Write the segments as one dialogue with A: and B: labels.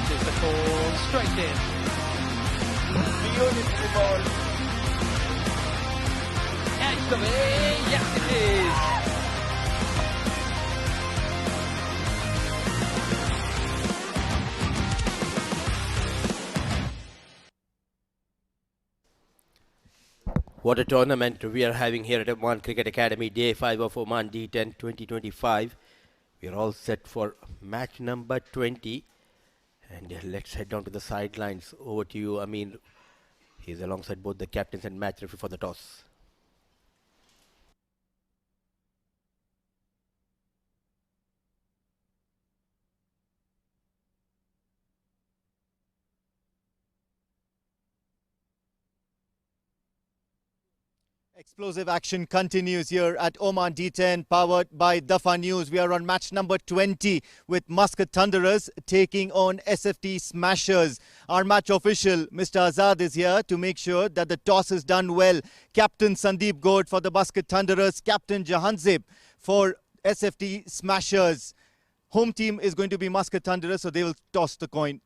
A: catches the ball straight in. Beautiful ball. Edge away. Yes, it is.
B: What a tournament we are having here at Oman Cricket Academy, Day 5 of Oman D10 2025. We are all set for match number 20. And let's head down to the sidelines. Over to you, Amin. He's alongside both the captains and match referee for the toss.
C: Explosive action continues here at Oman D10, powered by Dafa News. We are on match number 20 with Muscat Thunderers taking on SFT Smashers. Our match official, Mr. Azad, is here to make sure that the toss is done well. Captain Sandeep Gode for the Muscat Thunderers, Captain Jahanzeb for SFT Smashers. Home team is going to be Muscat Thunderers, so they will toss the coin.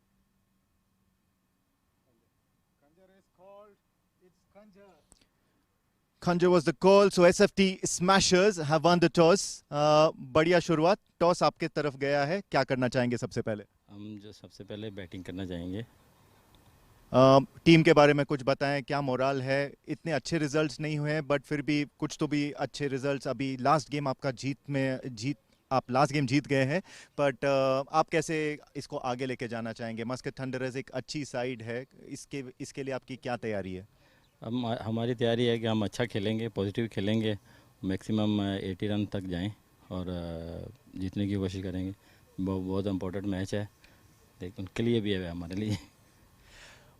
C: Khanjar was the call, so SFT Smashers have won the toss. बढ़िया शुरुआत, toss आपके तरफ गया है, क्या करना चाहेंगे सबसे पहले?
D: हम जो सबसे पहले बैटिंग करना चाहेंगे।
C: टीम के बारे में कुछ बताएं, क्या मोरल है? इतने अच्छे रिजल्ट्स नहीं हुए बट फिर भी कुछ तो भी अच्छे रिजल्ट्स। अभी लास्ट गेम आपका आप लास्ट गेम जीत गए हैं, बट आप कैसे इसको आगे लेके जाना चाहेंगे? मस्कट थंडरर्स एक अच्छी साइड है, इसके लिए आपकी क्या तैयारी है?
D: हमारी तैयारी है कि हम अच्छा खेलेंगे, पॉजिटिव खेलेंगे, मैक्सिमम 80 रन तक जाएं और जीतने की कोशिश करेंगे। बहुत इम्पोर्टेंट मैच है, लेकिन उनके लिए भी है, हमारे लिए।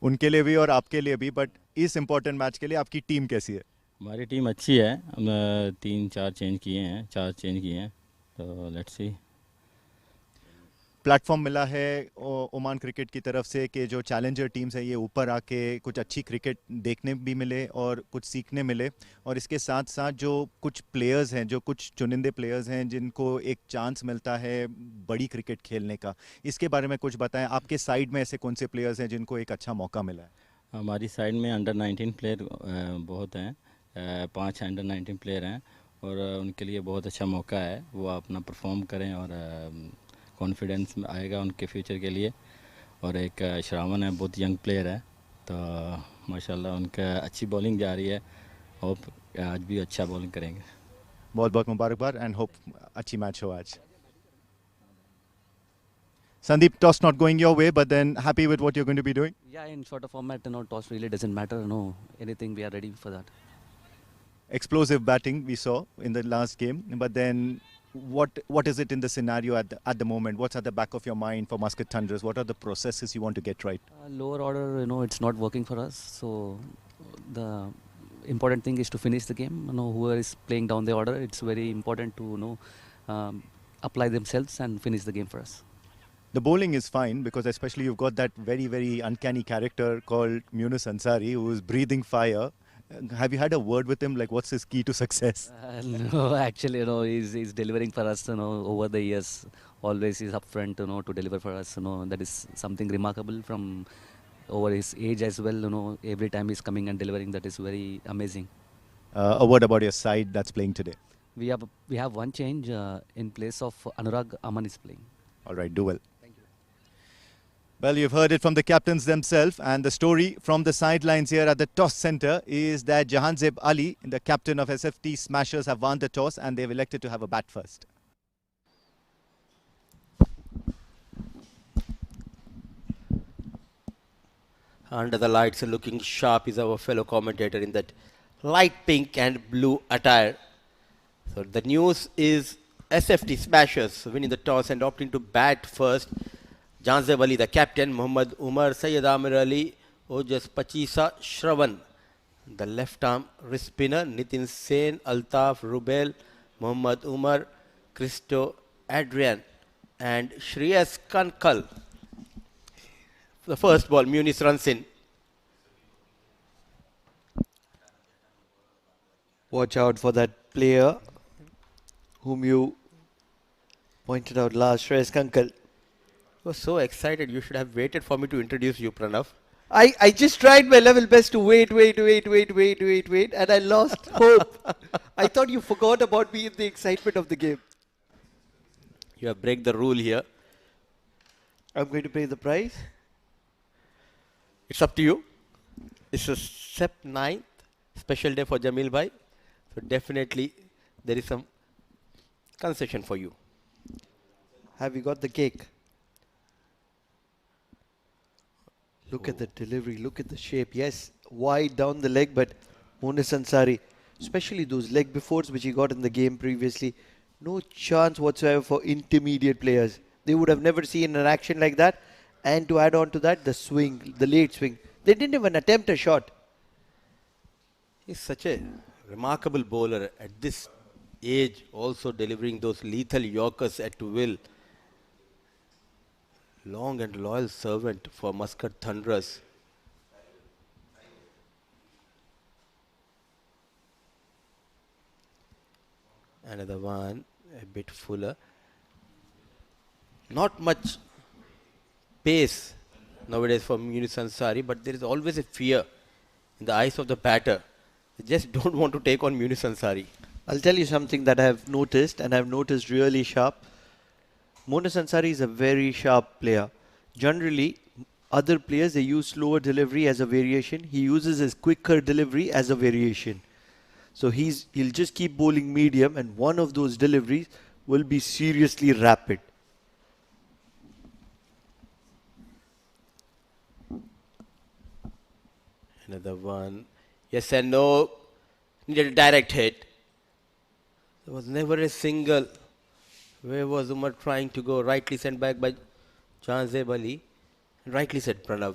C: उनके लिए भी और आपके लिए भी, बट इस इम्पोर्टेंट मैच के लिए आपकी टीम कैसी है?
D: हमारी टीम अच्छी है, हम 4 चेंज किए हैं, तो लेट्स सी।
C: प्लेटफॉर्म मिला है ओमान क्रिकेट की तरफ से कि जो चैलेंजर टीम्स है ये ऊपर आके कुछ अच्छी क्रिकेट देखने भी मिले और कुछ सीखने मिले, और इसके साथ साथ जो कुछ प्लेयर्स हैं, जो कुछ चुनिंदे प्लेयर्स हैं जिनको एक चांस मिलता है बड़ी क्रिकेट खेलने का, इसके बारे में कुछ बताएं। आपके साइड में ऐसे कौन से प्लेयर्स हैं जिनको एक अच्छा मौका मिला है?
D: हमारी साइड में अंडर 19 प्लेयर बहुत हैं, 5 अंडर 19 प्लेयर हैं और उनके लिए बहुत अच्छा मौका है, वो अपना परफॉर्म करें और कॉन्फिडेंस आएगा उनके फ्यूचर के लिए। और एक श्रावण है, बहुत यंग प्लेयर है, तो माशाल्लाह उनका अच्छी बॉलिंग जा रही है, होप आज भी अच्छा बॉलिंग करेंगे।
C: बहुत बहुत मुबारकबाद एंड होप अच्छी मैच हो आज। Sandeep, toss not going your way, but then happy with what you're going to be doing?
E: Yeah, in shorter format, toss really doesn't matter. No, anything, we are ready for that.
C: Explosive batting we saw in the last game, but then what is it in the scenario at the moment? What's at the back of your mind for Muscat Thunderers? What are the processes you want to get right?
E: Lower order, it's not working for us. So the important thing is to finish the game. Whoever is playing down the order, it's very important to apply themselves and finish the game for us.
C: The bowling is fine because especially you've got that very, very uncanny character called Yunus Ansari who is breathing fire. Have you had a word with him? Like, what's his key to success?
E: No, actually, he's delivering for us. Over the years, always he's upfront, to deliver for us. That is something remarkable from over his age as well. Every time he's coming and delivering, that is very amazing.
C: A word about your side that's playing today.
E: We have one change in place of Anurag. Aman is playing.
C: All right, do well. Well, you've heard it from the captains themselves, and the story from the sidelines here at the toss centre is that Jahanzeb Ali, the captain of SFT Smashers, have won the toss and they've elected to have a bat first.
B: Under the lights, looking sharp is our fellow commentator in that light pink and blue attire. So the news is SFT Smashers winning the toss and opting to bat first. Jahanzeb Ali, the captain, Muhammad Umar, Sayyid Amir Ali, Ojas Pachisa, Shravan, the left arm wrist spinner, Nitin Sen, Altaf, Rubel, Muhammad Umar, Christo Adrian, and Shreyas Kankal. The first ball, Muniz runs in.
F: Watch out for that player whom you pointed out last, Shreyas Kankal.
B: was so excited. You should have waited for me to introduce you, Pranav.
F: I just tried my level best to wait, and I lost hope. I thought you forgot about me in the excitement of the game.
B: You have break the rule here.
F: I'm going to pay the price.
B: It's up to you. It's a Sep 9th special day for Jamil Bhai. So definitely there is some concession for you.
F: Have you got the cake? Look at the delivery, look at the shape. Yes, wide down the leg, but Munis Ansari, especially those leg befores which he got in the game previously, no chance whatsoever for intermediate players. They would have never seen an action like that. And to add on to that, the swing, the late swing. They didn't even attempt a shot.
B: He's such a remarkable bowler at this age, also delivering those lethal Yorkers at will. Long and loyal servant for Muscat Thunderers. Another one, a bit fuller. Not much pace nowadays for Munis Ansari, but there is always a fear in the eyes of the batter. They just don't want to take on Munis Ansari.
F: I'll tell you something that I have noticed, and I've noticed really sharp. Munis Ansari is a very sharp player. Generally, other players, they use slower delivery as a variation. He uses his quicker delivery as a variation. So he'll just keep bowling medium, and one of those deliveries will be seriously rapid.
B: Another one. Yes and no. Needed a direct hit. There was never a single. Where was Umar trying to go? Rightly sent back by Janzeb Ali. Rightly said Pranav.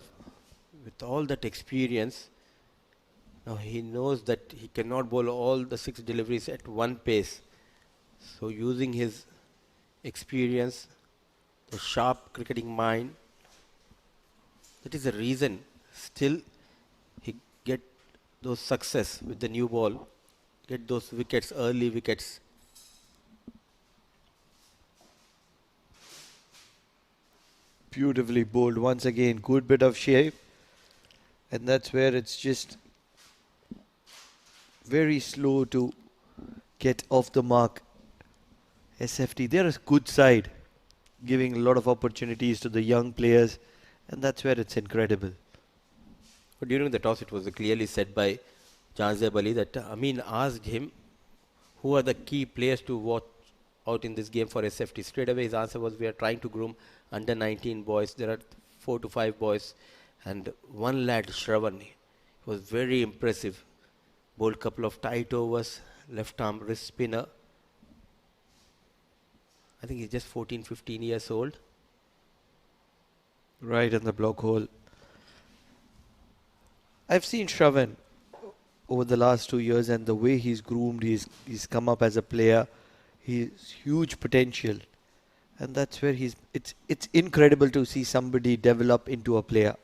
B: With all that experience, now he knows that he cannot bowl all the 6 deliveries at one pace. So using his experience, the sharp cricketing mind, that is the reason still he get those success with the new ball, get those wickets, early wickets.
F: Beautifully bowled once again, good bit of shape, and that's where it's just very slow to get off the mark. SFT, they're a good side, giving a lot of opportunities to the young players, and that's where it's incredible.
B: But during the toss, it was clearly said by Janzeb Ali that Amin asked him who are the key players to watch out in this game for SFT. Straight away his answer was, we are trying to groom under 19 boys. There are 4 to 5 boys and one lad, Shravan. He was very impressive. Bowled couple of tight overs, left arm wrist spinner. I think he's just 14, 15 years old.
F: Right in the block hole. I've seen Shravan over the last 2 years, and the way he's groomed, he's come up as a player. He's huge potential, and that's where it's incredible to see somebody develop into a player.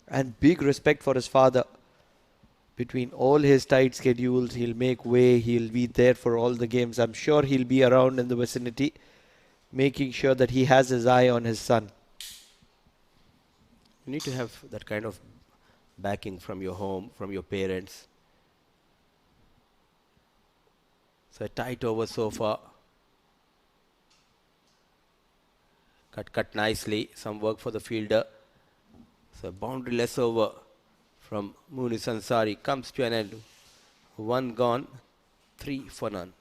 F: And big respect for his father. Between all his tight schedules, he'll make way, he'll be there for all the games. I'm sure he'll be around in the vicinity, making sure that he has his eye on his son.
B: You need to have that kind of backing from your home, from your parents. So a tight over so far. Cut nicely. Some work for the fielder. So boundary less over from Munis Ansari comes to an end. 1 gone, 3 for none.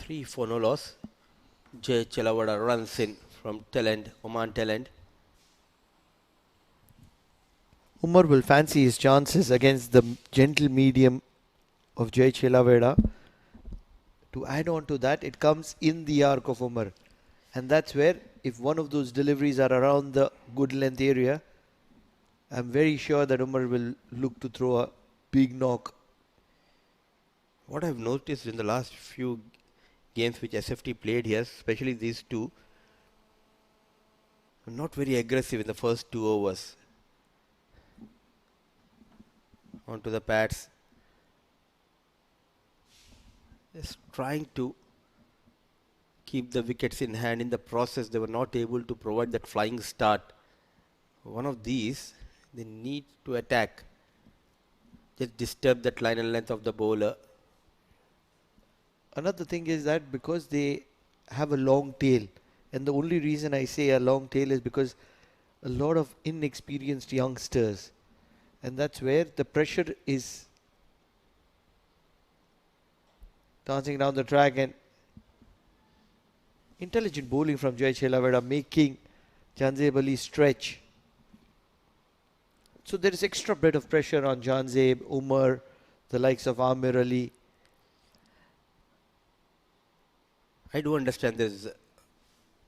B: 3 for no loss. Jay Chelavada runs in from tail end, Oman tail end.
F: Umar will fancy his chances against the gentle medium of Jay Chelaveda. To add on to that, it comes in the arc of Umar. And that's where, if one of those deliveries are around the good length area, I'm very sure that Umar will look to throw a big knock.
B: What I've noticed in the last few games which SFT played here, especially these two, not very aggressive in the first 2 overs. Onto the pads. Just trying to keep the wickets in hand. In the process, they were not able to provide that flying start. One of these, they need to attack. Just disturb that line and length of the bowler.
F: Another thing is that because they have a long tail, and the only reason I say a long tail is because a lot of inexperienced youngsters, and that's where the pressure is dancing down the track, and intelligent bowling from Jay Chelaveda making Janzeb Ali stretch. So there is extra bit of pressure on Janzeb, Umar, the likes of Amir Ali.
B: I do understand there's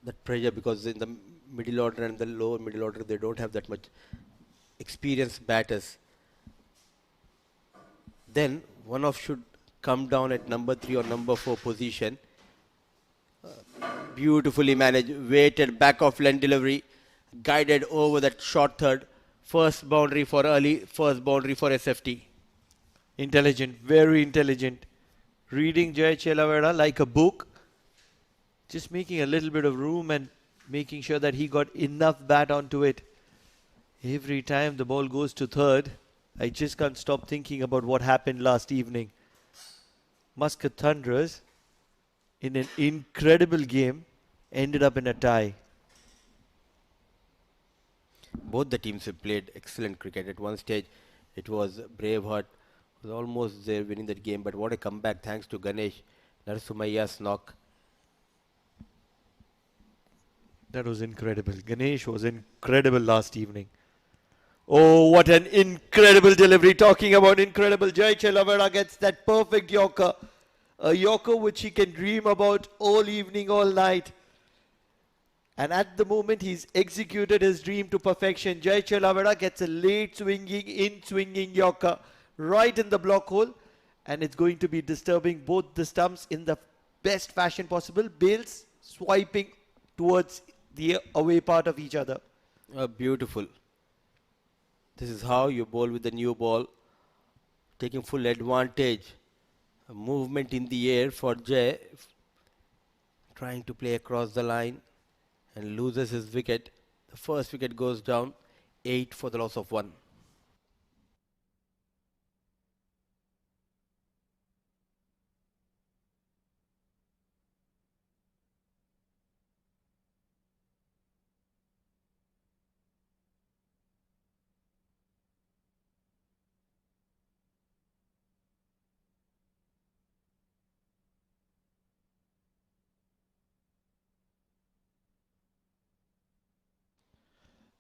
B: that pressure because in the middle order and the lower middle order, they don't have that much experienced batters. Then one of should come down at number 3 or number 4 position. Beautifully managed, weighted back off length delivery, guided over that short third. First boundary for early, first boundary for SFT.
F: Intelligent, very intelligent. Reading Jay Chelaveda like a book. Just making a little bit of room and making sure that he got enough bat onto it. Every time the ball goes to third, I just can't stop thinking about what happened last evening. Muscat Thunderers, in an incredible game, ended up in a tie.
B: Both the teams have played excellent cricket. At one stage, it was Braveheart was almost there winning that game, but what a comeback thanks to Ganesh Narsumayya's knock.
F: That was incredible. Ganesh was incredible last evening. Oh, what an incredible delivery. Talking about incredible, Jay Chelaveda gets that perfect yorker. A yorker which he can dream about all evening, all night. And at the moment, he's executed his dream to perfection. Jay Chelaveda gets a late swinging, in-swinging yorker right in the block hole. And it's going to be disturbing both the stumps in the best fashion possible. Bales swiping towards the away part of each other.
B: Beautiful. This is how you bowl with the new ball. Taking full advantage. A movement in the air for Jay. Trying to play across the line. And loses his wicket. The first wicket goes down. 8 for the loss of 1.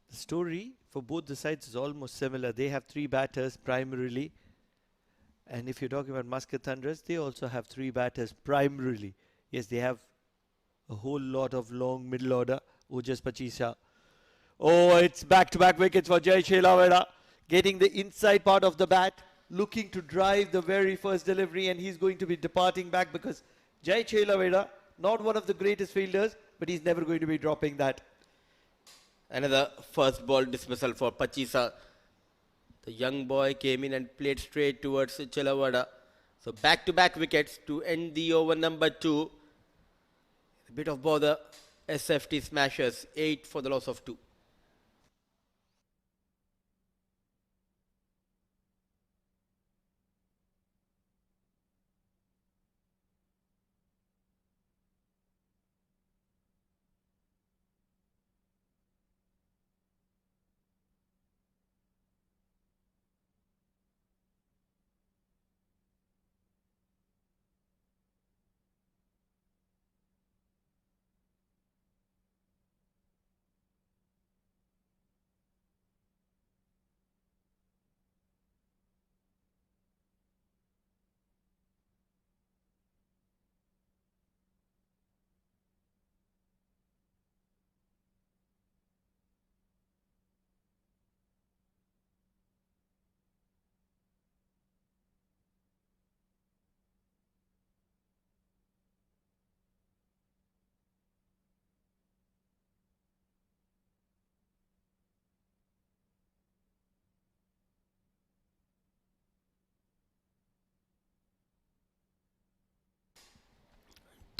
F: The story for both the sides is almost similar. They have 3 batters primarily. And if you're talking about Muscat Thunderers, they also have 3 batters primarily. Yes, they have a whole lot of long middle order. Ojas Pachisa. Oh, it's back-to-back wickets for Jay Chelaveda. Getting the inside part of the bat. Looking to drive the very first delivery. And he's going to be departing back because Jay Chelaveda, not one of the greatest fielders, but he's never going to be dropping that.
B: Another first ball dismissal for Pachisa. The young boy came in and played straight towards Chelavada. So back-to-back wickets to end the over number 2. A bit of bother. SFT Smashers. 8 for the loss of 2.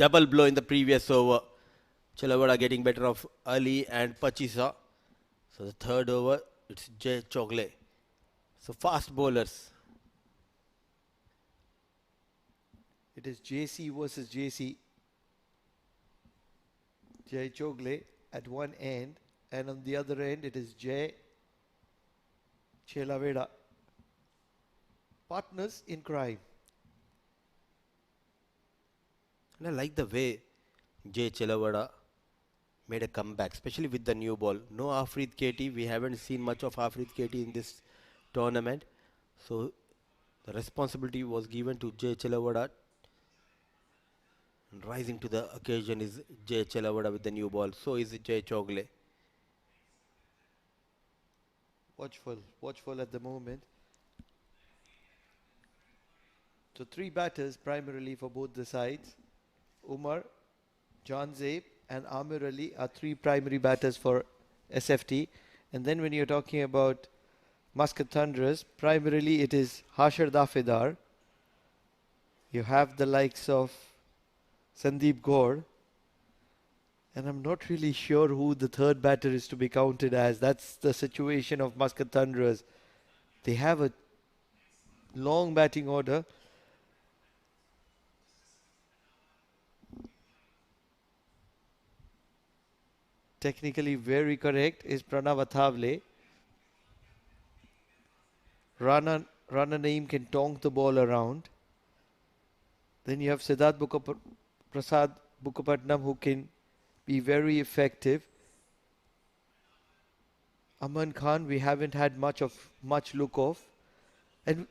B: double blow in the previous over. Chelawada getting better of Ali and Pachisa. So the third over, it's Jay Chogle. So fast bowlers.
F: It is JC versus JC. Jay Chogle at one end, and on the other end it is Jay Chelaveda. Partners in crime.
B: And I like the way Jay Chelawada made a comeback, especially with the new ball. No Afrid KT. We haven't seen much of Afrid KT in this tournament. So the responsibility was given to Jay Chelawada. And rising to the occasion is Jay Chelawada with the new ball. So is Jay Chogle.
F: Watchful at the moment. So three batters primarily for both the sides. Umar, John Zabe and Amir Ali are three primary batters for SFT. And then when you're talking about Muscat Thunderers, primarily it is Hashar Dafedar. You have the likes of Sandeep Gaur. And I'm not really sure who the third batter is to be counted as. That's the situation of Muscat Thunderers. They have a long batting order. Technically very correct is Pranav Athavale. Rana Naeem can tonk the ball around. Then you have Siddharth Prasad Bukapatnam who can be very effective. Aman Khan we haven't had much look of. And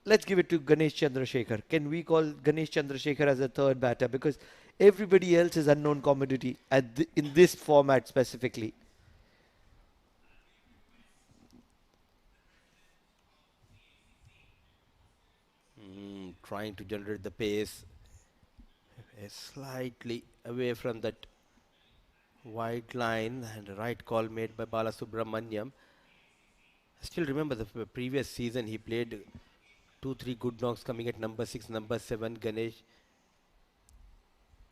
F: let's give it to Ganesh Chandrasekhar. Can we call Ganesh Chandrasekhar as a third batter? Because everybody else is unknown commodity in this format specifically.
B: Trying to generate the pace. Slightly away from that white line, and a right call made by Bala Subramaniam. I still remember the previous season he played 2-3 good knocks coming at number 6, number 7, Ganesh.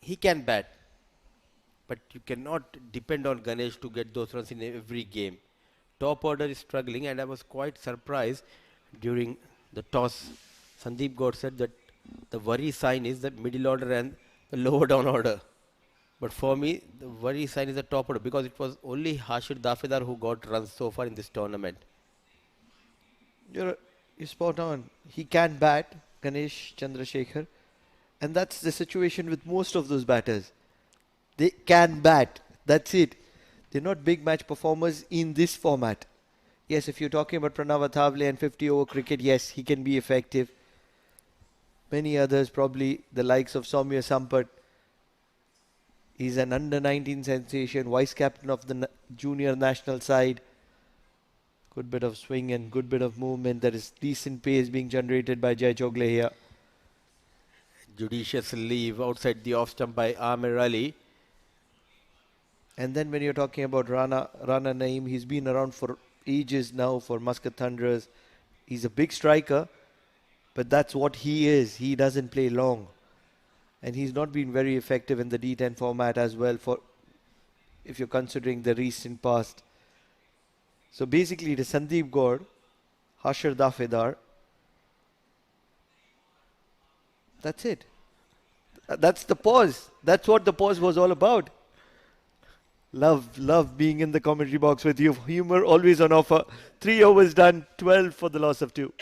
B: He can bat, but you cannot depend on Ganesh to get those runs in every game. Top order is struggling, and I was quite surprised during the toss. Sandeep Gaur said that the worry sign is the middle order and the lower down order. But for me, the worry sign is the top order because it was only Hashir Dafedar who got runs so far in this tournament.
F: You're spot on. He can bat, Ganesh Chandrasekhar. And that's the situation with most of those batters. They can bat. That's it. They're not big match performers in this format. Yes, if you're talking about Pranav Athavale and 50 over cricket, yes, he can be effective. Many others, probably the likes of Soumya Sampat. He's an under-19 sensation, vice captain of the junior national side. Good bit of swing and good bit of movement. There is decent pace being generated by Jay Chogle here.
B: Judicious leave outside the off stump by Amir Ali.
F: And then when you're talking about Rana Naeem, he's been around for ages now for Muscat Thunderers. He's a big striker, but that's what he is. He doesn't play long. And he's not been very effective in the D10 format as well, for if you're considering the recent past. So basically it is Sandeep Gaur, Hashar Dafedar. That's it. That's the pause. That's what the pause was all about. Love being in the commentary box with you. Humor always on offer. 3 overs done, 12 for the loss of 2.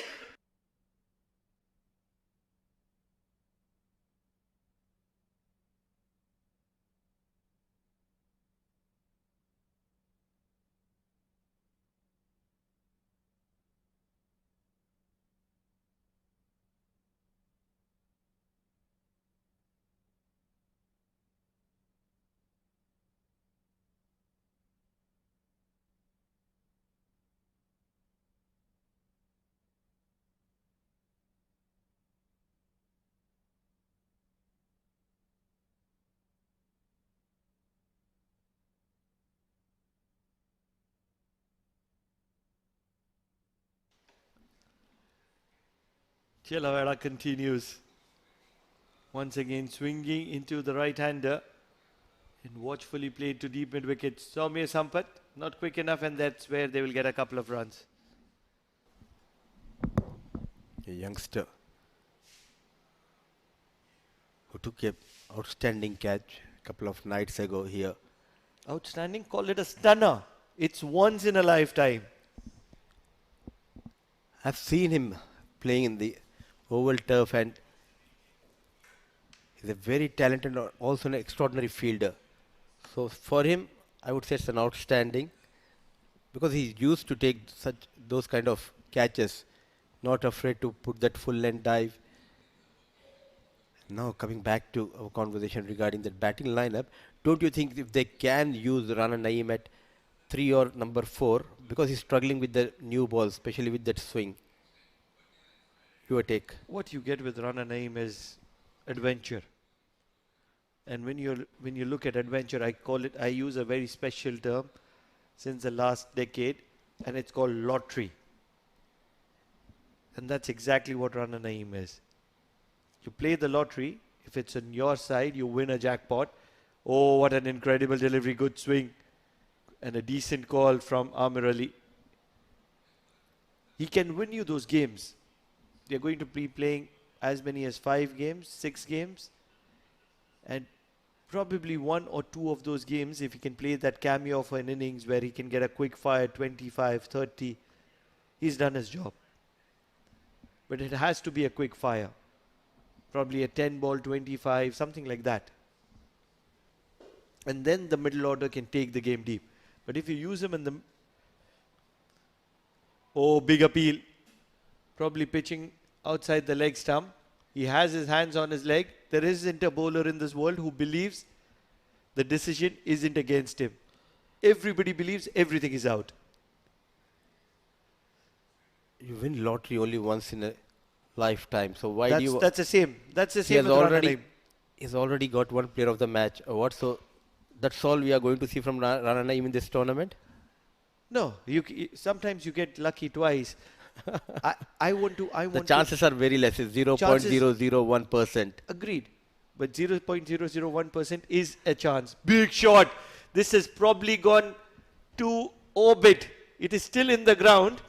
F: Chelavera continues. Once again, swinging into the right-hander. And watchfully played to deep mid-wicket. Soumya Sampath, not quick enough, and that's where they will get a couple of runs.
B: A youngster who took a outstanding catch a couple of nights ago here.
F: Outstanding, call it a stunner. It's once in a lifetime.
B: I've seen him playing in the oval turf, and he's a very talented and also an extraordinary fielder. So for him, I would say it's an outstanding, because he's used to take those kind of catches, not afraid to put that full length dive. Now coming back to our conversation regarding that batting lineup, don't you think if they can use Rana Naeem at 3 or number 4, because he's struggling with the new ball, especially with that swing? Your take?
F: What you get with Rana Naeem is adventure. And when you look at adventure, I use a very special term since the last decade, and it's called lottery. And that's exactly what Rana Naeem is. You play the lottery. If it's on your side, you win a jackpot. Oh, what an incredible delivery, good swing, and a decent call from Amir Ali. He can win you those games. They're going to be playing as many as 5 games, 6 games, and probably 1 or 2 of those games, if he can play that cameo for an innings where he can get a quick fire, 25, 30, he's done his job. But it has to be a quick fire. Probably a 10 ball, 25, something like that. And then the middle order can take the game deep. But if you use him in the... Oh, big appeal. Probably pitching outside the leg stump. He has his hands on his leg. There isn't a bowler in this world who believes the decision isn't against him. Everybody believes everything is out.
B: You win lottery only once in a lifetime. So why do you?
F: That's the same. That's the same with Rana Naeem.
B: He's already got 1 player of the match award. So that's all we are going to see from Rana Naeem in this tournament?
F: No, sometimes you get lucky twice.
B: The chances are very less. It's 0.001%.
F: Agreed. But 0.001% is a chance. Big shot. This has probably gone to orbit. It is still in the ground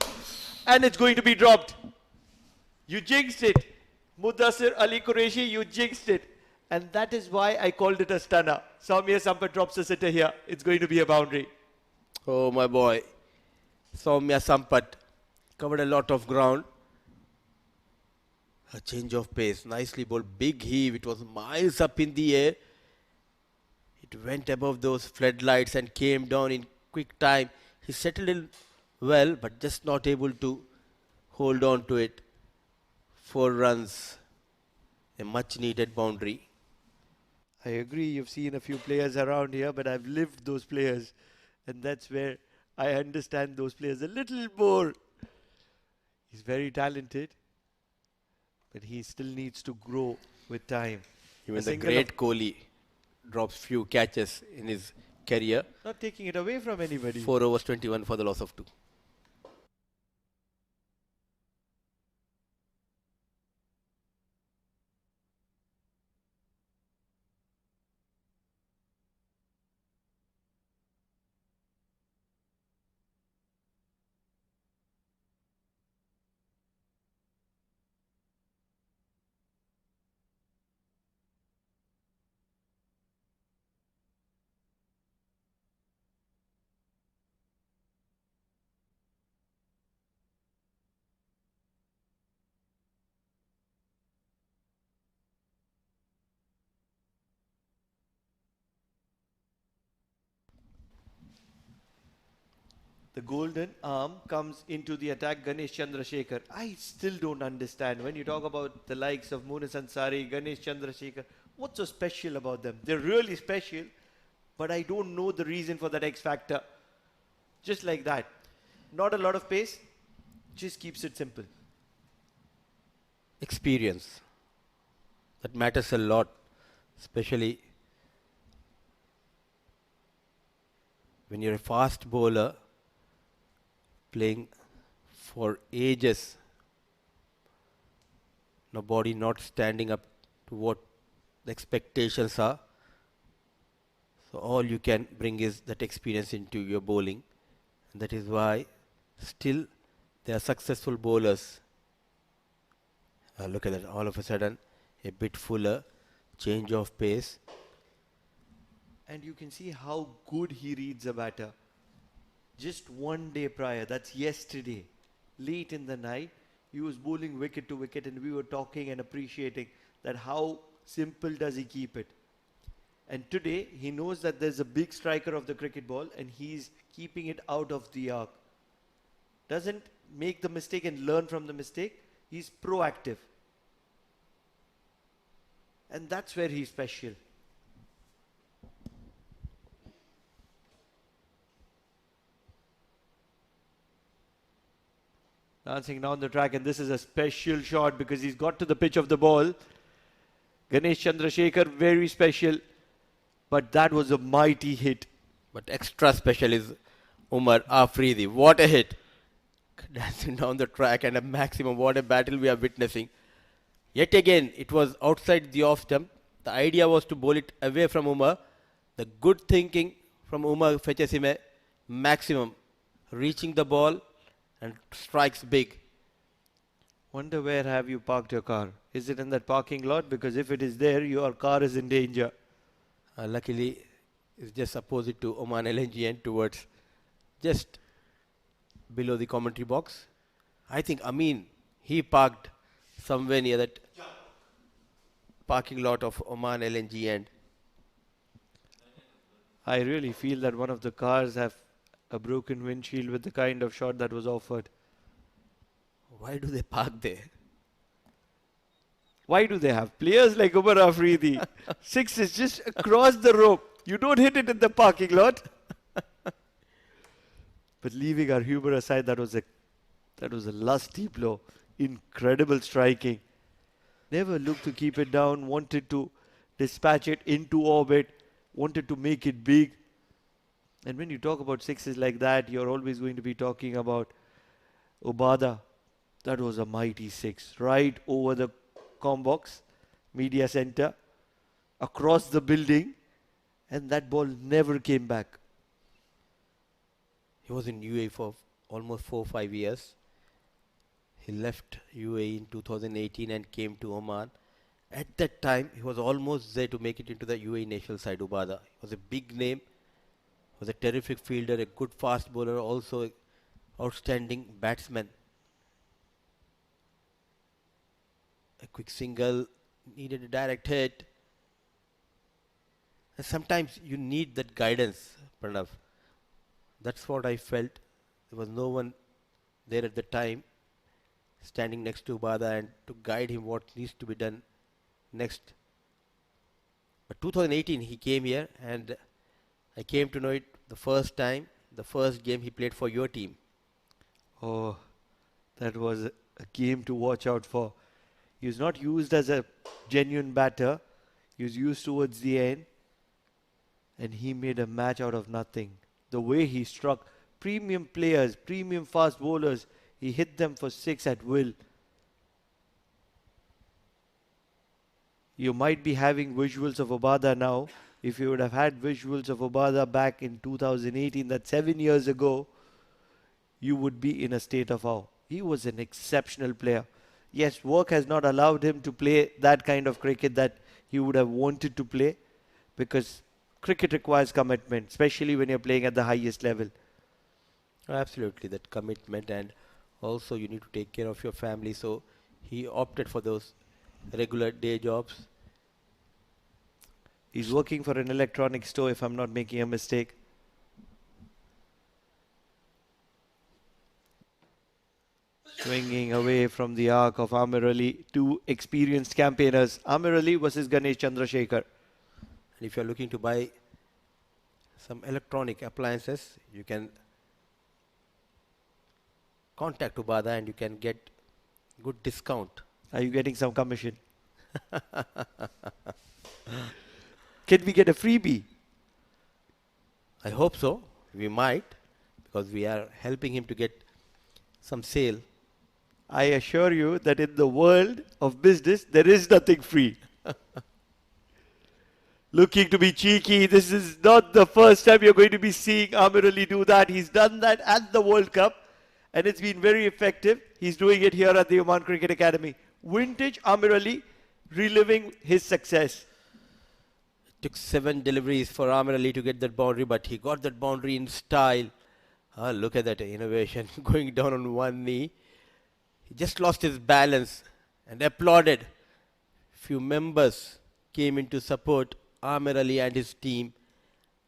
F: and it's going to be dropped. You jinxed it. Mudassir Ali Qureshi, you jinxed it. And that is why I called it a stunner. Soumya Sampath drops a sitter here. It's going to be a boundary.
B: Oh my boy. Soumya Sampath covered a lot of ground. A change of pace. Nicely bowled. Big heave. It was miles up in the air. It went above those floodlights and came down in quick time. He settled in well, but just not able to hold on to it. 4 runs. A much needed boundary.
F: I agree, you've seen a few players around here, but I've lived those players. And that's where I understand those players a little more. He's very talented, but he still needs to grow with time.
B: Even the great Kohli drops few catches in his career.
F: Not taking it away from anybody.
B: 4 overs 21 for the loss of 2.
F: The golden arm comes into the attack, Ganesh Chandrasekhar. I still don't understand. When you talk about the likes of Munis Ansari, Ganesh Chandrasekhar, what's so special about them? They're really special, but I don't know the reason for that X factor. Just like that. Not a lot of pace, just keeps it simple.
B: Experience. That matters a lot, especially when you're a fast bowler playing for ages. Body not standing up to what the expectations are. So all you can bring is that experience into your bowling. And that is why still they are successful bowlers. Look at that, all of a sudden a bit fuller, change of pace.
F: And you can see how good he reads a batter. Just one day prior, that's yesterday, late in the night, he was bowling wicket to wicket, and we were talking and appreciating that how simple does he keep it. And today, he knows that there's a big striker of the cricket ball and he's keeping it out of the arc. Doesn't make the mistake and learn from the mistake. He's proactive. And that's where he's special. Dancing down the track, and this is a special shot because he's got to the pitch of the ball. Ganesh Chandrasekhar, very special. But that was a mighty hit.
B: But extra special is Umar Afridi. What a hit. Dancing down the track and a maximum. What a battle we are witnessing. Yet again, it was outside the off stump. The idea was to bowl it away from Umar. The good thinking from Umar fetches him a maximum. Reaching the ball and strikes big.
F: Wonder where have you parked your car? Is it in that parking lot? Because if it is there, your car is in danger.
B: Luckily, it's just opposite to Oman LNG and towards just below the commentary box. I think Amin, he parked somewhere near that parking lot of Oman LNG and
F: I really feel that one of the cars have a broken windshield with the kind of shot that was offered.
B: why do they park there?
F: Why do they have players like Umar Afridi? Six is just across the rope. You don't hit it in the parking lot. But leaving our humor aside, that was a lusty blow. Incredible striking. Never looked to keep it down, wanted to dispatch it into orbit, wanted to make it big. And when you talk about sixes like that, you're always going to be talking about Ubada. That was a mighty six. Right over the box, media center, across the building, and that ball never came back.
B: He was in UAE for almost 4 or 5 years. He left UAE in 2018 and came to Oman. At that time, he was almost there to make it into the UAE national side, Ubada. He was a big name, was a terrific fielder, a good fast bowler, also an outstanding batsman. A quick single, needed a direct hit. And sometimes you need that guidance, Pranav. That's what I felt. There was no one there at the time standing next to Ubada and to guide him what needs to be done next. But 2018 he came here and I came to know it the first time, the first game he played for your team.
F: Oh, that was a game to watch out for. He was not used as a genuine batter. He was used towards the end. And he made a match out of nothing. The way he struck premium players, premium fast bowlers, he hit them for six at will. You might be having visuals of Ubada now. If you would have had visuals of Ubada back in 2018, that's 7 years ago, you would be in a state of awe. He was an exceptional player. Yes, work has not allowed him to play that kind of cricket that he would have wanted to play, because cricket requires commitment, especially when you're playing at the highest level.
B: Absolutely, that commitment, and also you need to take care of your family. So he opted for those regular day jobs.
F: He's working for an electronic store, if I'm not making a mistake. Swinging away from the arc of Amir Ali, two experienced campaigners. Amir Ali versus Ganesh Chandrasekhar.
B: And if you're looking to buy some electronic appliances, you can contact Ubada and you can get good discount.
F: Are you getting some commission? Can we get a freebie?
B: I hope so. We might, because we are helping him to get some sale.
F: I assure you that in the world of business, there is nothing free. looking to be cheeky. This is not the first time you're going to be seeing Amir Ali do that. He's done that at the World Cup, and it's been very effective. He's doing it here at the Oman Cricket Academy. Vintage Amir Ali reliving his success.
B: It took 7 deliveries for Amir Ali to get that boundary, but he got that boundary in style. Look at that innovation, going down on one knee. He just lost his balance and applauded. Few members came in to support Amir Ali and his team.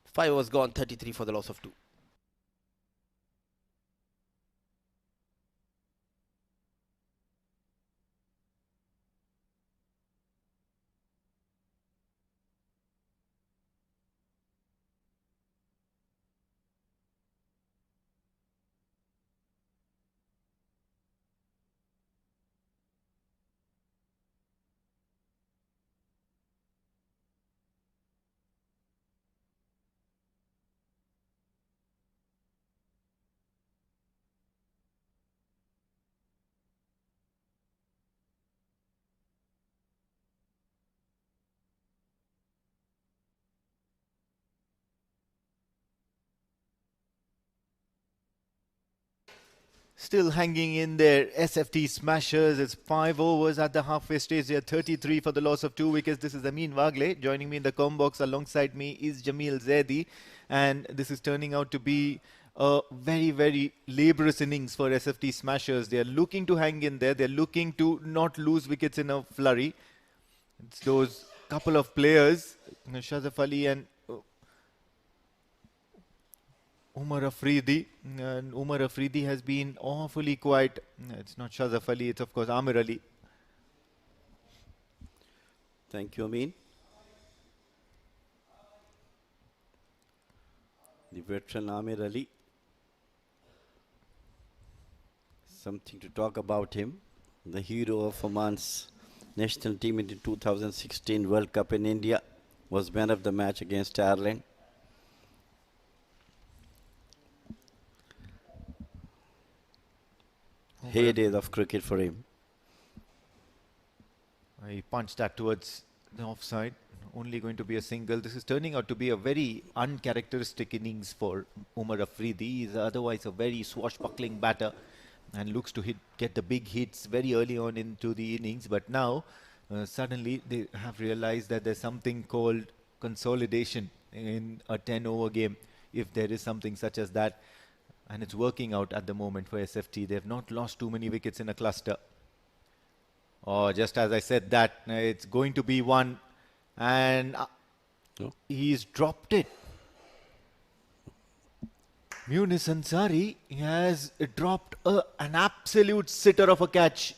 B: 5 was gone, 33 for the loss of 2.
C: Still hanging in there, SFT Smashers. It's 5 overs at the halfway stage. They are 33 for the loss of 2 wickets. This is Amin Wagle. Joining me in the com box alongside me is Jamil Zaidi. And this is turning out to be a very, very laborious innings for SFT Smashers. They are looking to hang in there. They're looking to not lose wickets in a flurry. It's those couple of players, Shazaf Ali and Umar Afridi, and Umar Afridi has been awfully quiet. It's not Shazaf Ali, it's of course Amir Ali.
G: Thank you, Amin. The veteran Amir Ali. Something to talk about him. The hero of Oman's national team in the 2016 World Cup in India, was man of the match against Ireland. Heydays of cricket for him.
C: He punched that towards the offside. Only going to be a single. This is turning out to be a very uncharacteristic innings for Umar Afridi. He's otherwise a very swashbuckling batter and looks to get the big hits very early on into the innings. But now, suddenly, they have realized that there's something called consolidation in a 10-over game, if there is something such as that. And it's working out at the moment for SFT. They have not lost too many wickets in a cluster. Oh, just as I said that, it's going to be one. And he's dropped it. Munis Ansari has dropped an absolute sitter of a catch.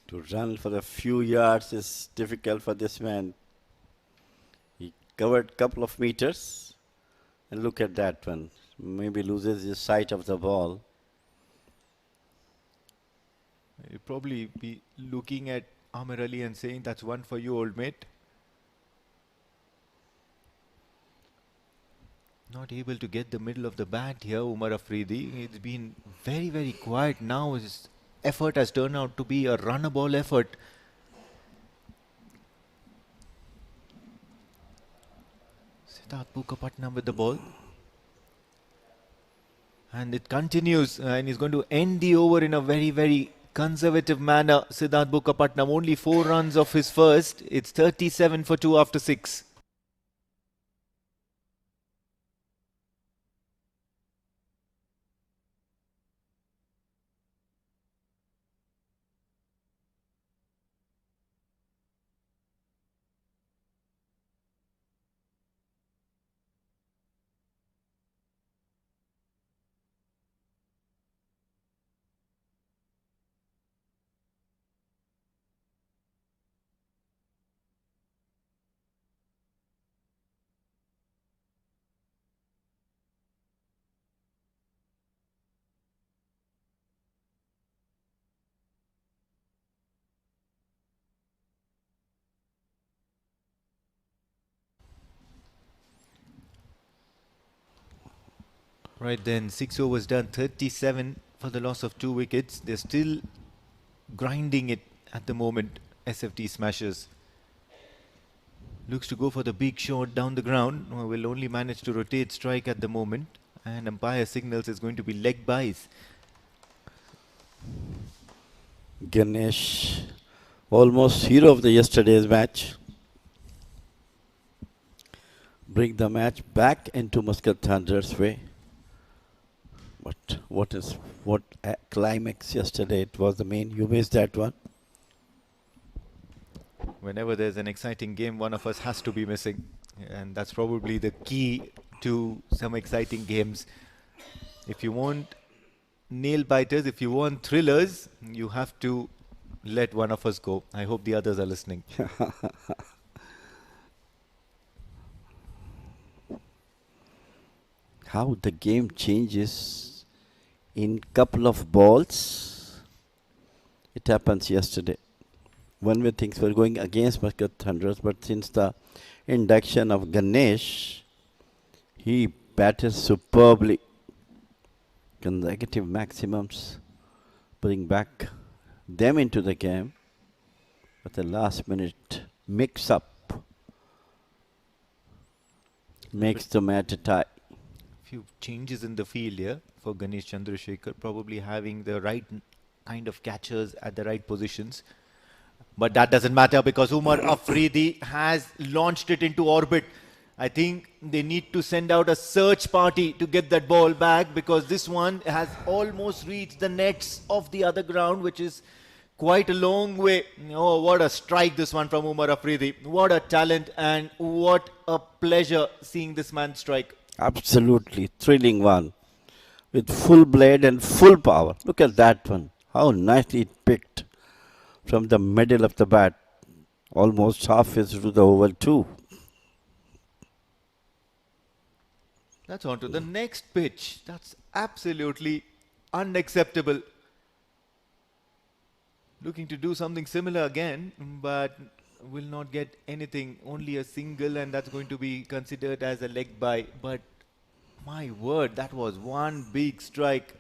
G: To run for a few yards is difficult for this man. He covered a couple of meters. And look at that one. Maybe loses his sight of the ball.
C: He'll probably be looking at Amir Ali and saying, that's one for you, old mate. Not able to get the middle of the bat here, Umar Afridi. It's been very, very quiet now. His effort has turned out to be a runner ball effort. Siddharth Mukherjee with the ball. And it continues, and he's going to end the over in a very, very conservative manner. Siddharth Mukherjee, only 4 runs of his first. It's 37 for 2 after 6. Right then, 6 overs done, 37 for the loss of 2 wickets. They're still grinding it at the moment, SFT Smashers. Looks to go for the big shot down the ground. Will only manage to rotate strike at the moment. And umpire signals is going to be leg byes.
G: Ganesh, almost hero of the yesterday's match. Bring the match back into Muscat Thunderers' way. But what a climax yesterday. It was the main. You missed that one.
C: Whenever there's an exciting game, one of us has to be missing. And that's probably the key to some exciting games. If you want nail biters, if you want thrillers, you have to let one of us go. I hope the others are listening.
G: How the game changes in couple of balls. It happens yesterday. One way things were going against Muscat Thunderers, but since the induction of Ganesh, he batted superbly. Consecutive maximums bring back them into the game. But the last minute mix up makes the match a tie.
C: Few changes in the field here for Ganesh Chandrasekhar, probably having the right kind of catchers at the right positions. But that doesn't matter because Umar Afridi has launched it into orbit. I think they need to send out a search party to get that ball back because this one has almost reached the nets of the other ground, which is quite a long way. Oh, what a strike this one from Umar Afridi. What a talent and what a pleasure seeing this man strike.
G: Absolutely thrilling one with full blade and full power. Look at that one. How nicely it picked from the middle of the bat, almost halfway through the oval too.
C: That's on to the next pitch. That's absolutely unacceptable. Looking to do something similar again, but will not get anything. Only a single, and that's going to be considered as a leg bye. But my word, that was one big strike.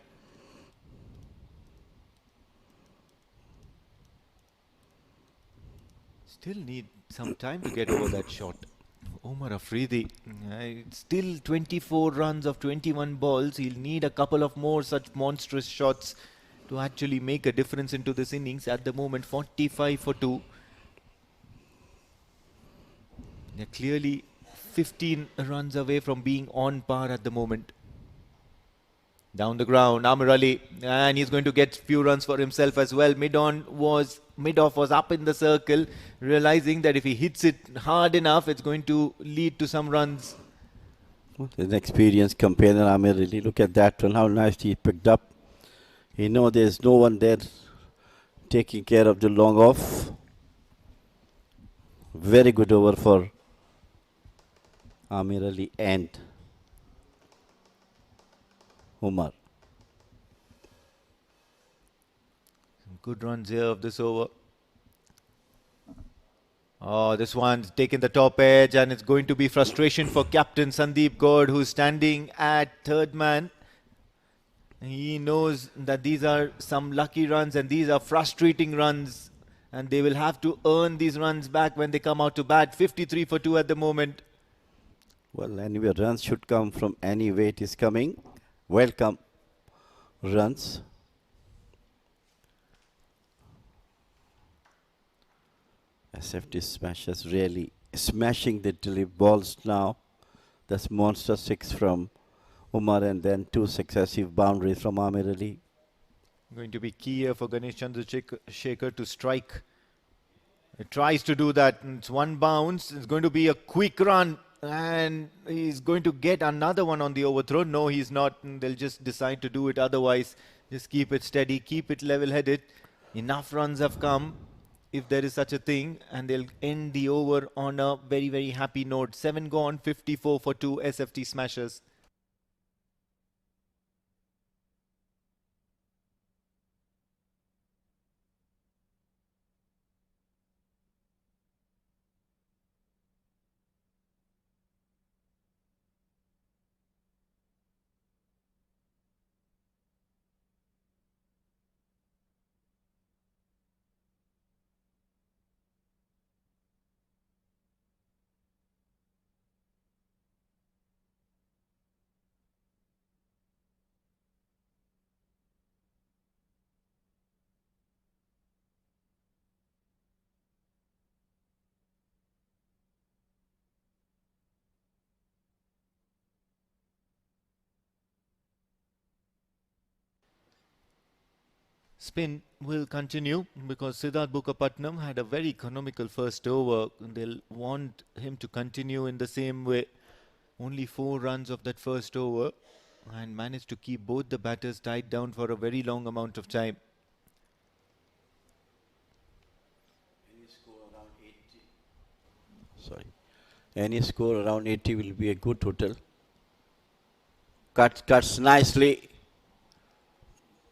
C: Still need some time to get over that shot. Omar Afridi, still 24 runs of 21 balls. He'll need a couple of more such monstrous shots to actually make a difference into this innings. At the moment, 45 for 2. They're clearly 15 runs away from being on par at the moment. Down the ground, Amir Ali, and he's going to get few runs for himself as well. Mid-off was up in the circle, realizing that if he hits it hard enough, it's going to lead to some runs.
G: An experienced companion, Amir Ali. Look at that one, how nicely he picked up. You know there's no one there taking care of the long off. Very good over for Amir Ali and Umar.
C: Some good runs here of this over. Oh, this one's taken the top edge and it's going to be frustration for captain Sandeep Gaur, who's standing at third man. He knows that these are some lucky runs and these are frustrating runs and they will have to earn these runs back when they come out to bat. 53 for 2 at the moment.
G: Well, anyway, runs should come from any way it is coming. Welcome runs. SFT Smashers really smashing the delay balls now. That's monster 6 from Umar and then 2 successive boundaries from Amir Ali.
C: Going to be key here for Ganesh Chandrasekhar to strike. He tries to do that. It's one bounce. It's going to be a quick run. And he's going to get another one on the overthrow. No, he's not. They'll just decide to do it otherwise. Just keep it steady. Keep it level-headed. Enough runs have come, if there is such a thing. And they'll end the over on a very, very happy note. 7 gone, 54 for 2 SFT Smashers. Spin will continue because Siddharth Bukapatnam had a very economical first over. They'll want him to continue in the same way. Only 4 runs of that first over and managed to keep both the batters tied down for a very long amount of time.
G: Sorry. Any score around 80 will be a good total. Cuts nicely,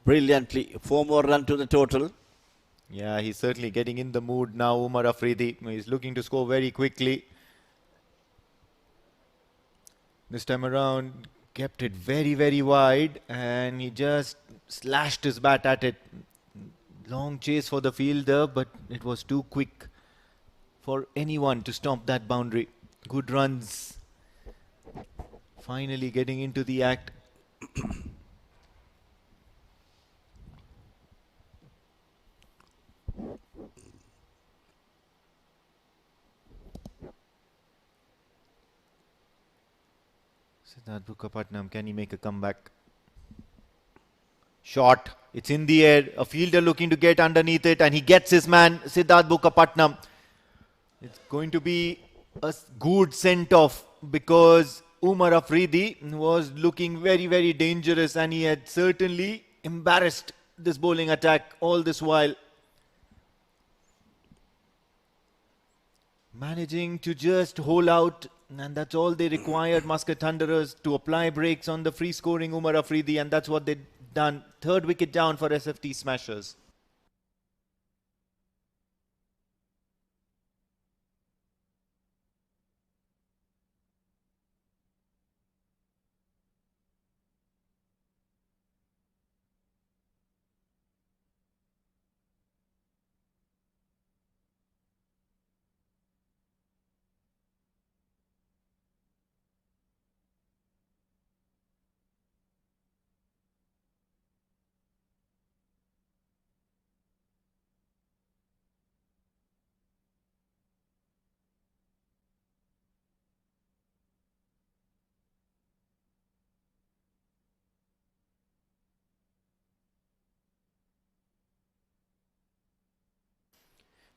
G: brilliantly. 4 more runs to the total.
C: Yeah, he's certainly getting in the mood now, Umar Afridi. He's looking to score very quickly. This time around, kept it very, very wide and he just slashed his bat at it. Long chase for the fielder, but it was too quick for anyone to stomp that boundary. Good runs. Finally getting into the act. Siddharth Bukapatnam, can he make a comeback? Shot. It's in the air. A fielder looking to get underneath it and he gets his man, Siddharth Bukapatnam. It's going to be a good sent-off because Umar Afridi was looking very, very dangerous and he had certainly embarrassed this bowling attack all this while. Managing to just hold out, and that's all they required, Muscat Thunderers, to apply brakes on the free scoring Umar Afridi, and that's what they've done. 3rd wicket down for SFT Smashers.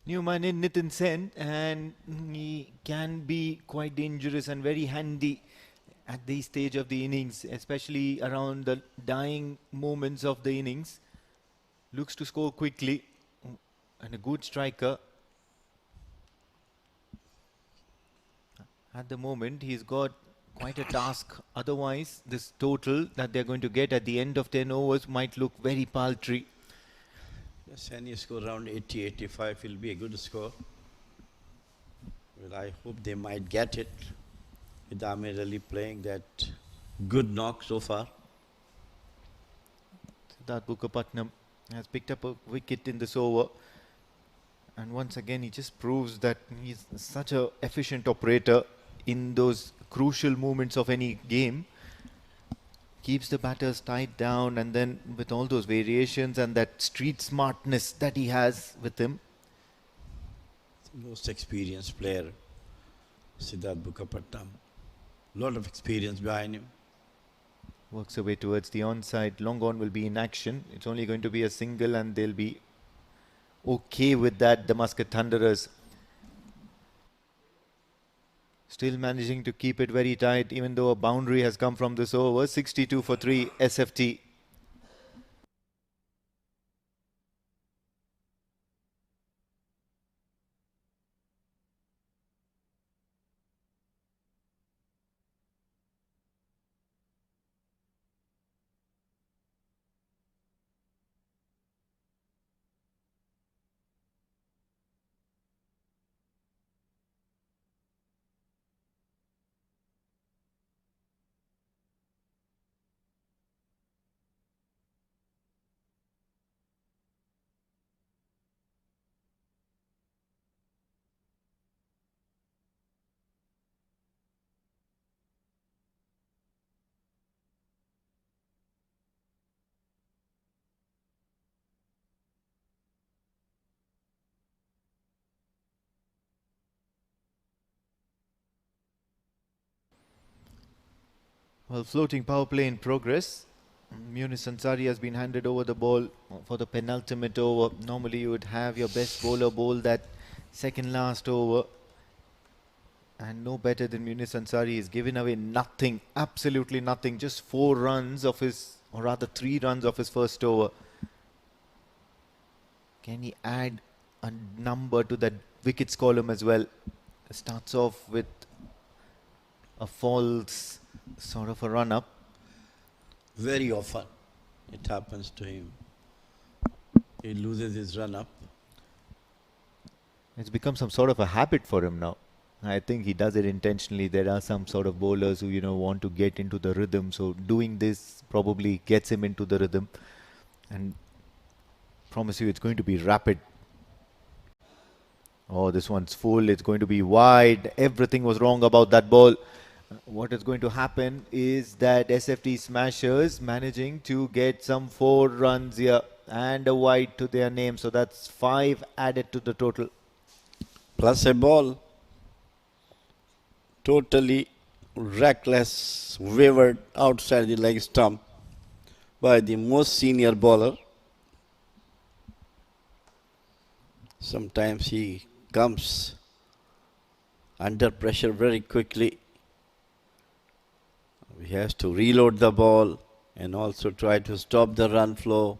C: New man in Nitin Sen, and he can be quite dangerous and very handy at this stage of the innings, especially around the dying moments of the innings. Looks to score quickly and a good striker. At the moment, he's got quite a task. Otherwise, this total that they're going to get at the end of 10 overs might look very paltry.
G: Yes, any score around 80, 85 will be a good score. Well, I hope they might get it with Amir Ali playing that good knock so far.
C: Siddharth Bukapatnam has picked up a wicket in this over. And once again, he just proves that he's such an efficient operator in those crucial moments of any game. Keeps the batters tied down, and then with all those variations and that street smartness that he has with him.
G: Most experienced player, Siddharth Bukapatnam. Lot of experience behind him.
C: Works away towards the onside. Long on will be in action. It's only going to be a single and they'll be okay with that, the Muscat Thunderers. Still managing to keep it very tight, even though a boundary has come from this over. 62 for 3, SFT. Well, floating power play in progress. Munis Ansari has been handed over the ball for the penultimate over. Normally you would have your best bowler bowl that second last over. And no better than Munis Ansari. He's given away nothing, absolutely nothing. Just 4 runs of his, or rather 3 runs of his first over. Can he add a number to that wickets column as well? Starts off with a false sort of a run-up.
G: Very often it happens to him. He loses his run-up.
C: It's become some sort of a habit for him now. I think he does it intentionally. There are some sort of bowlers who, want to get into the rhythm. So doing this probably gets him into the rhythm. And promise you it's going to be rapid. Oh, this one's full. It's going to be wide. Everything was wrong about that ball. What is going to happen is that SFT Smashers managing to get some 4 runs here and a wide to their name. So that's 5 added to the total.
G: Plus a ball. Totally reckless, wavered outside the leg stump by the most senior bowler. Sometimes he comes under pressure very quickly. He has to reload the ball and also try to stop the run flow.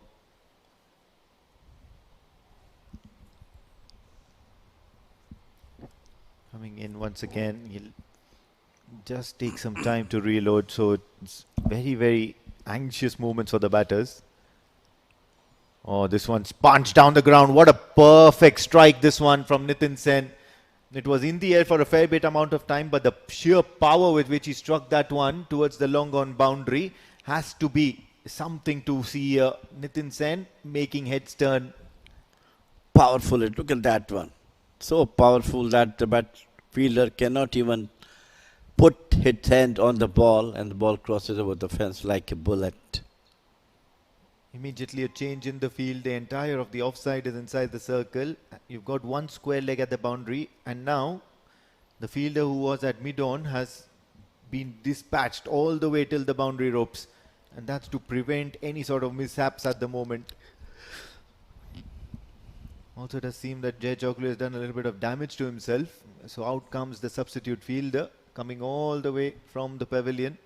C: Coming in once again, he'll just take some time to reload. So it's very, very anxious moments for the batters. Oh, this one's punched down the ground. What a perfect strike this one from Nitin Sen. It was in the air for a fair bit amount of time, but the sheer power with which he struck that one towards the long on boundary has to be something to see here. Nitin Sen making heads turn.
G: Powerful. Look at that one. So powerful that the bat fielder cannot even put his hand on the ball and the ball crosses over the fence like a bullet.
C: Immediately a change in the field. The entire of the offside is inside the circle. You've got one square leg at the boundary, and now the fielder who was at mid-on has been dispatched all the way till the boundary ropes, and that's to prevent any sort of mishaps at the moment. Also, it does seem that Jay Choklu has done a little bit of damage to himself. So out comes the substitute fielder coming all the way from the pavilion.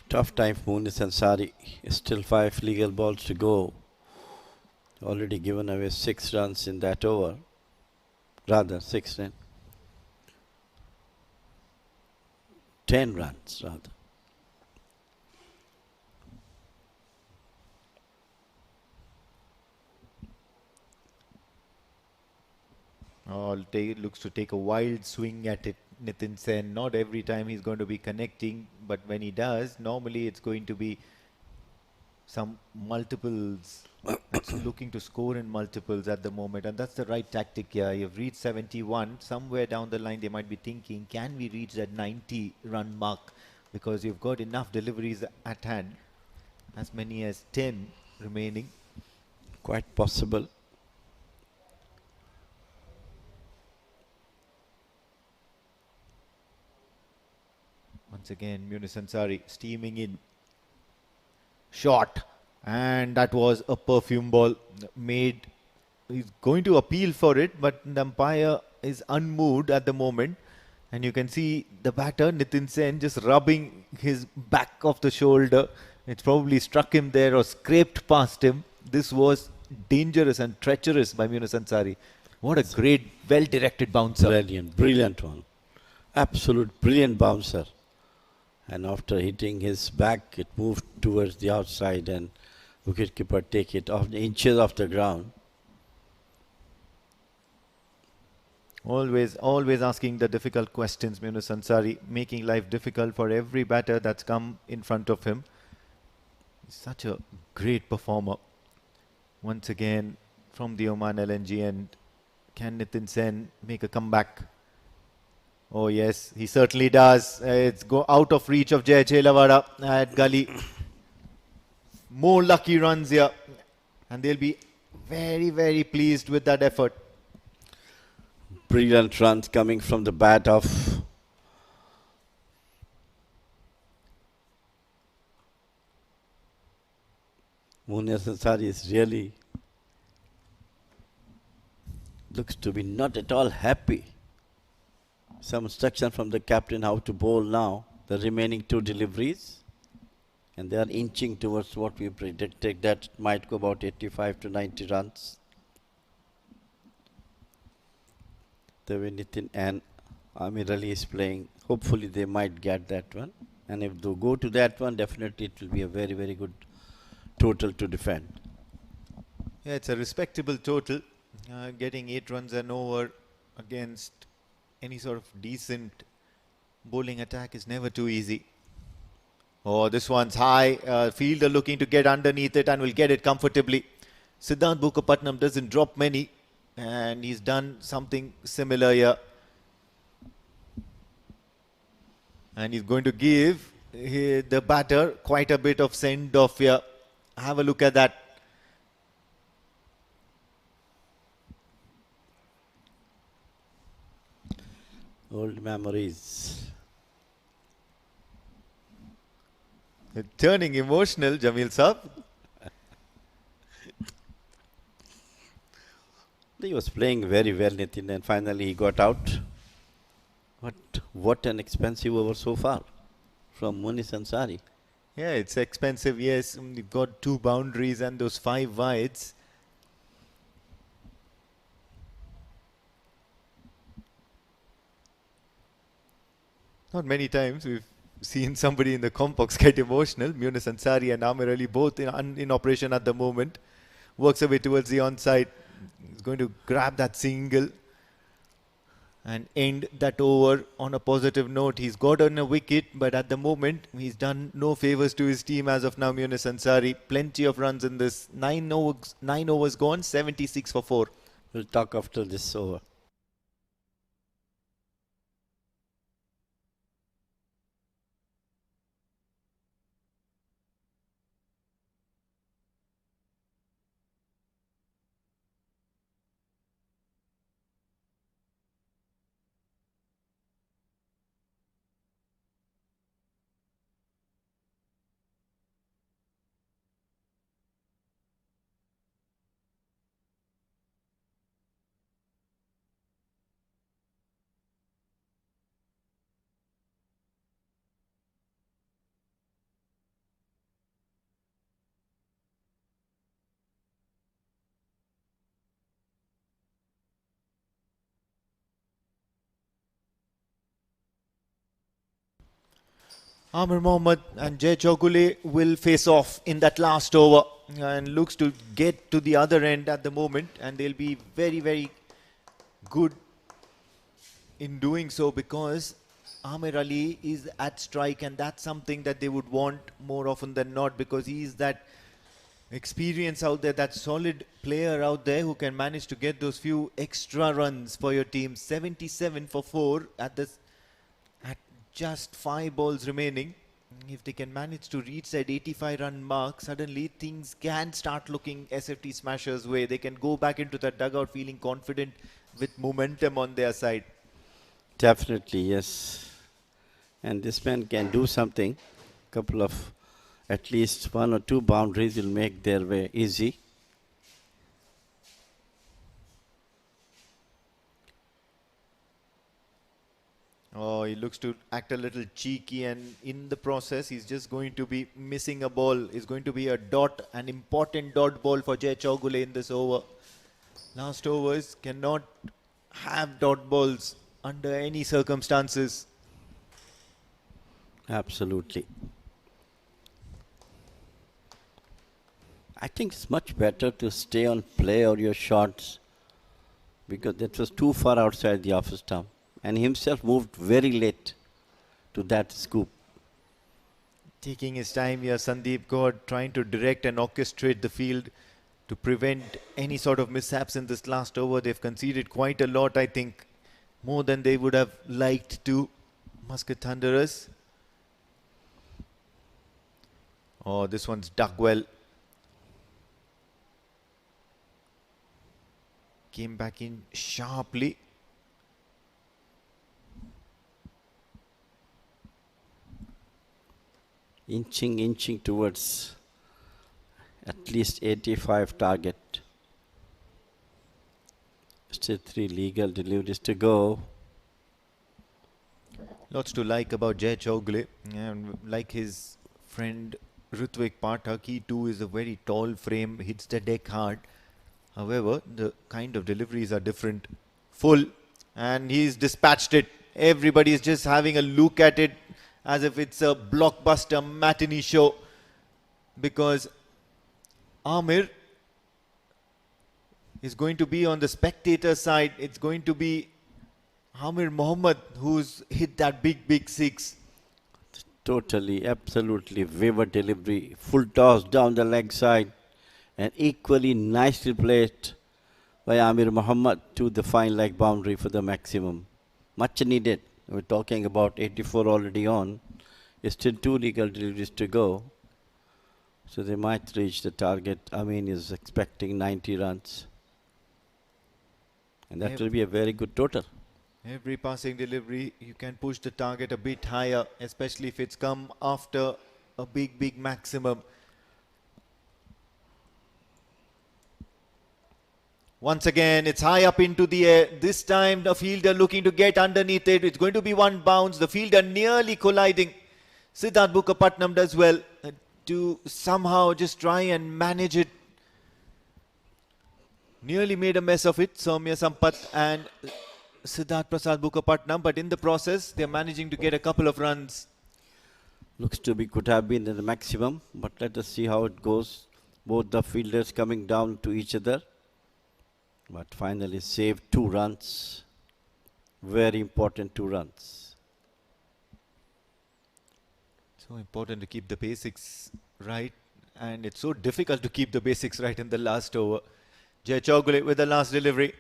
G: Tough time for Munis Ansari. Still 5 legal balls to go. Already given away 6 runs in that over. Rather, 6 runs. 10 runs, rather.
C: Looks to take a wild swing at it, Nitin Sen. Not every time he's going to be connecting, but when he does, normally it's going to be some multiples. It's looking to score in multiples at the moment, and that's the right tactic here. You've reached 71. Somewhere down the line, they might be thinking, can we reach that 90-run mark? Because you've got enough deliveries at hand, as many as 10 remaining.
G: Quite possible.
C: Once again, Munis Ansari steaming in. Shot. And that was a perfume ball made. He's going to appeal for it, but the umpire is unmoved at the moment. And you can see the batter, Nitin Sen, just rubbing his back of the shoulder. It's probably struck him there or scraped past him. This was dangerous and treacherous by Munis Ansari. What a great, well-directed bouncer.
G: Brilliant, brilliant one. Absolute brilliant bouncer. And after hitting his back, it moved towards the outside and wicketkeeper take it off the inches off the ground.
C: Always asking the difficult questions, Munis Ansari, making life difficult for every batter that's come in front of him. He's such a great performer. Once again, from the Oman LNG end, can Nitin Sen make a comeback? Oh yes, he certainly does. It's go out of reach of Jay Chelavada at Gully. More lucky runs here, and they'll be very, very pleased with that effort.
G: brilliant runs coming from the bat of Munir Ansari is really looks to be not at all happy. Some instruction from the captain how to bowl now. The remaining 2 deliveries. And they are inching towards what we predicted that might go about 85 to 90 runs. The way Nitin and Amir Ali is playing, hopefully they might get that one. And if they go to that one, definitely it will be a very, very good total to defend.
C: Yeah, it's a respectable total. Getting 8 runs and over against any sort of decent bowling attack is never too easy. Oh, this one's high. Fielder looking to get underneath it and will get it comfortably. Siddharth Bukapatnam doesn't drop many, and he's done something similar here. And he's going to give the batter quite a bit of send off here. Have a look at that.
G: Old memories.
C: Turning emotional, Jamil Saab.
G: He was playing very well, Nitin, and finally he got out. What an expensive over so far from Munis Ansari.
C: Yeah, it's expensive, yes. You've got 2 boundaries and those 5 wides. Not many times we've seen somebody in the complex get emotional. Munis Ansari and Amir Ali both in operation at the moment. Works away towards the onside. He's going to grab that single and end that over on a positive note. He's got on a wicket, but at the moment he's done no favours to his team as of now, Munis Ansari. Plenty of runs in this. 9 overs gone, 76 for 4.
G: We'll talk after this over.
C: Amir Mohammad and Jay Chogule will face off in that last over and looks to get to the other end at the moment, and they'll be very, very good in doing so because Amir Ali is at strike, and that's something that they would want more often than not because he is that experience out there, that solid player out there who can manage to get those few extra runs for your team. 77 for 4 at just 5 balls remaining. If they can manage to reach that 85 run mark, suddenly things can start looking SFT Smashers way. They can go back into that dugout feeling confident with momentum on their side.
G: Definitely, yes. And this man can do something. Couple of at least 1 or 2 boundaries will make their way easy.
C: Oh, he looks to act a little cheeky, and in the process, he's just going to be missing a ball. It's going to be a dot, an important dot ball for Jay Chogule in this over. Last overs cannot have dot balls under any circumstances.
G: Absolutely. I think it's much better to stay on play or your shots because that was too far outside the office stump. And he himself moved very late to that scoop.
C: Taking his time here, Sandeep Gaur trying to direct and orchestrate the field to prevent any sort of mishaps in this last over. They've conceded quite a lot, I think, more than they would have liked to. Muscat Thunderers. Oh, this one's dug well. Came back in sharply.
G: inching towards at least 85 target. Still 3 legal deliveries to go.
C: Lots to like about Jay Chowgule, and like his friend Rutvik Pathak, he too is a very tall frame, hits the deck hard. However, the kind of deliveries are different. Full, and he's dispatched it. Everybody is just having a look at it as if it's a blockbuster matinee show, because Amir is going to be on the spectator side. It's going to be Amir Mohammed who's hit that big 6.
G: Totally, absolutely vivid delivery. Full toss down the leg side and equally nicely played by Amir Mohammed to the fine leg boundary for the maximum. Much needed. We're talking about 84 already on. Still 2 legal deliveries to go. So they might reach the target. Amin is expecting 90 runs. And that will be a very good total.
C: Every passing delivery, you can push the target a bit higher, especially if it's come after a big maximum. Once again, it's high up into the air. This time, the fielder looking to get underneath it. It's going to be one bounce. The fielder nearly colliding. Siddharth Bukkapatnam does well to somehow just try and manage it. Nearly made a mess of it, Soumya Sampath and Siddharth Prasad Bukkapatnam, but in the process, they're managing to get a couple of runs.
G: Looks to be could have been the maximum, but let us see how it goes. Both the fielders coming down to each other, but finally saved 2 runs. Very important 2 runs.
C: So important to keep the basics right, and it's so difficult to keep the basics right in the last over. Jay Chowgule with the last delivery.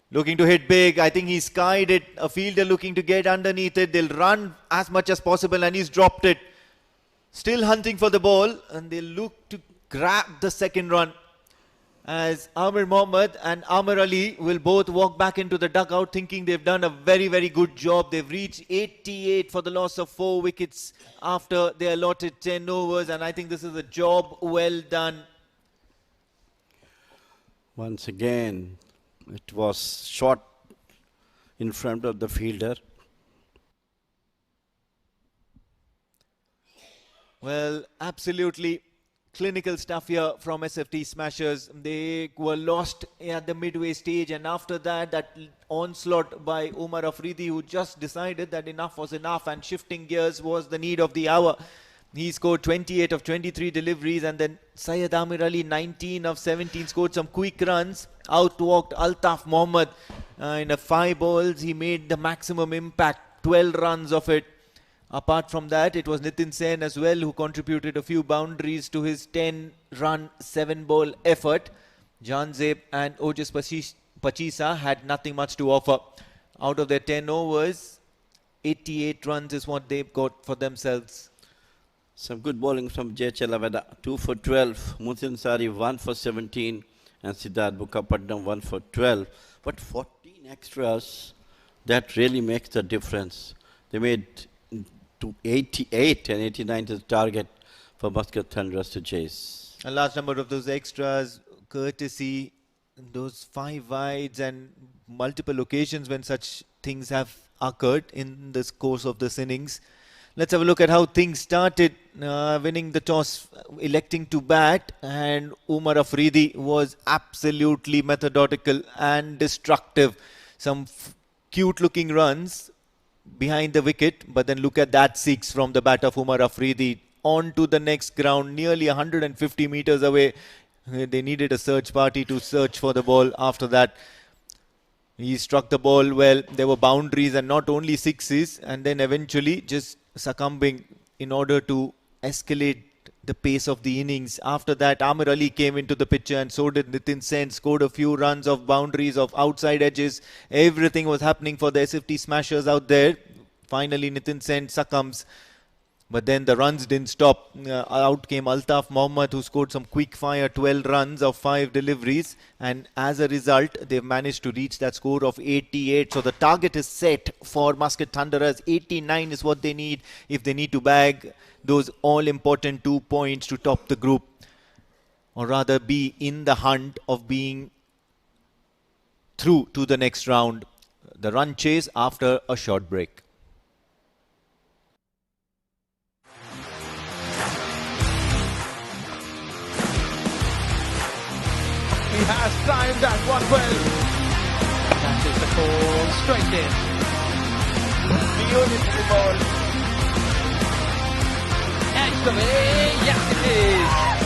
C: Looking to hit big. I think he skied it. A fielder looking to get underneath it. They'll run as much as possible, and he's dropped it. Still hunting for the ball, and they'll look to grab the second run, as Amir Mohammed and Amir Ali will both walk back into the dugout thinking they've done a very good job. They've reached 88 for the loss of 4 wickets after they allotted 10 overs, and I think this is a job well done.
G: Once again, it was shot in front of the fielder.
C: Well, absolutely clinical stuff here from SFT Smashers. They were lost at the midway stage, and after that, that onslaught by Umar Afridi, who just decided that enough was enough and shifting gears was the need of the hour. He scored 28 of 23 deliveries, and then Syed Amir Ali 19 of 17 scored some quick runs, outwalked Altaf Mohammed in a 5 balls. He made the maximum impact, 12 runs of it. Apart from that, it was Nitin Sen as well who contributed a few boundaries to his 10-run 7-ball effort. Janzeb and Ojas Pachisa had nothing much to offer. Out of their 10 overs, 88 runs is what they've got for themselves.
G: Some good bowling from Jay Chalaveda. 2 for 12. Mutin Sari 1 for 17. And Siddharth Bukkapatnam 1 for 12. But 14 extras, that really makes the difference. They made to 88 and 89 to the target for Muscat Thunderers to chase.
C: A large number of those extras, courtesy, those 5 wides and multiple occasions when such things have occurred in the course of this innings. Let's have a look at how things started. Winning the toss, electing to bat, and Umar Afridi was absolutely methodical and destructive. Some cute looking runs behind the wicket, but then look at that 6 from the bat of Umar Afridi on to the next ground, nearly 150 meters away. They needed a search party to search for the ball. After that, he struck the ball well. There were boundaries and not only 6s, and then eventually just succumbing in order to escalate the pace of the innings. After that, Amir Ali came into the picture, and so did Nitin Sen. Scored a few runs of boundaries, of outside edges. Everything was happening for the SFT Smashers out there. Finally, Nitin Sen succumbs. But then the runs didn't stop. Out came Altaf Mohammad, who scored some quick fire 12 runs of 5 deliveries. And as a result, they've managed to reach that score of 88. So the target is set for Muscat Thunderers. 89 is what they need if they need to bag those all-important 2 points to top the group. Or rather be in the hunt of being through to the next round. The run chase after a short break.
A: He has timed that one well. That is the call, straight in. Beautiful ball. Excellent, yes it is.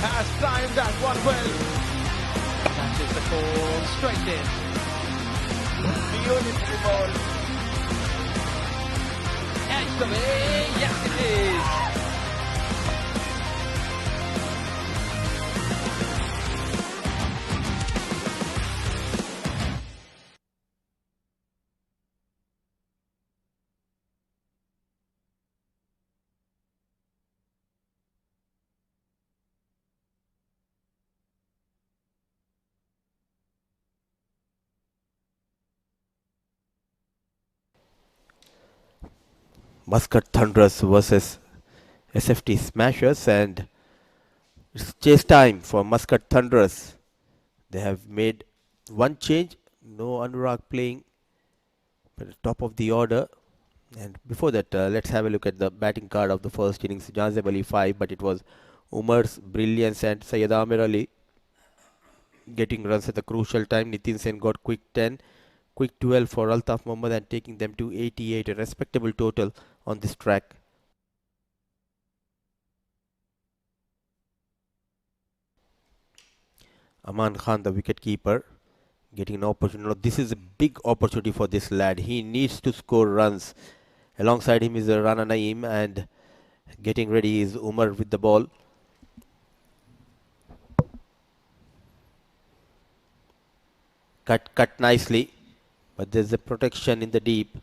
A: has timed that one well. That is the call, straight in. Beautiful ball. Edge away, yes it is.
B: Muscat Thunderers versus SFT Smashers, and it's chase time for Muscat Thunderers. They have made one change, no Anurag playing at the top of the order. And before that, let's have a look at the batting card of the first innings. Jazeb Ali 5, but it was Umar's brilliance and Syed Amir Ali getting runs at the crucial time. Nitin Sen got quick 10, quick 12 for Altaf Mohammad and taking them to 88, a respectable total on this track. Aman Khan, the wicketkeeper, getting an opportunity. No, this is a big opportunity for this lad. He needs to score runs. Alongside him is Rana Naeem, and getting ready is Umar with the ball. Cut nicely, but there's a protection in the deep.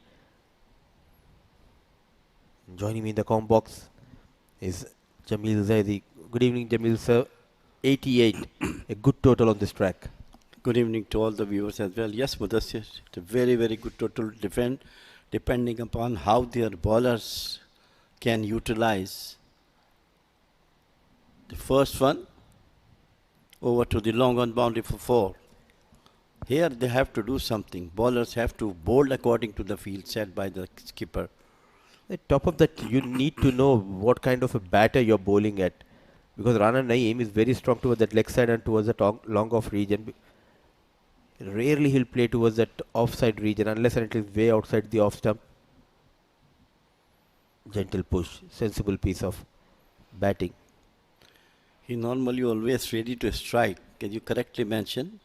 B: Joining me in the com box is Jamil Zaidi. Good evening, Jamil sir. 88, a good total on this track.
G: Good evening to all the viewers as well. Yes, Mudassir, it's a very, very good total depending upon how their bowlers can utilize. The first one, over to the long on boundary for 4. Here they have to do something. Bowlers have to bowl according to the field set by the skipper.
B: At top of that, you need to know what kind of a batter you're bowling at. Because Rana Naeem is very strong towards that leg side and towards the long off region. Rarely he'll play towards that offside region unless and it is way outside the off stump. Gentle push, sensible piece of batting.
G: He normally always ready to strike. As you correctly mentioned,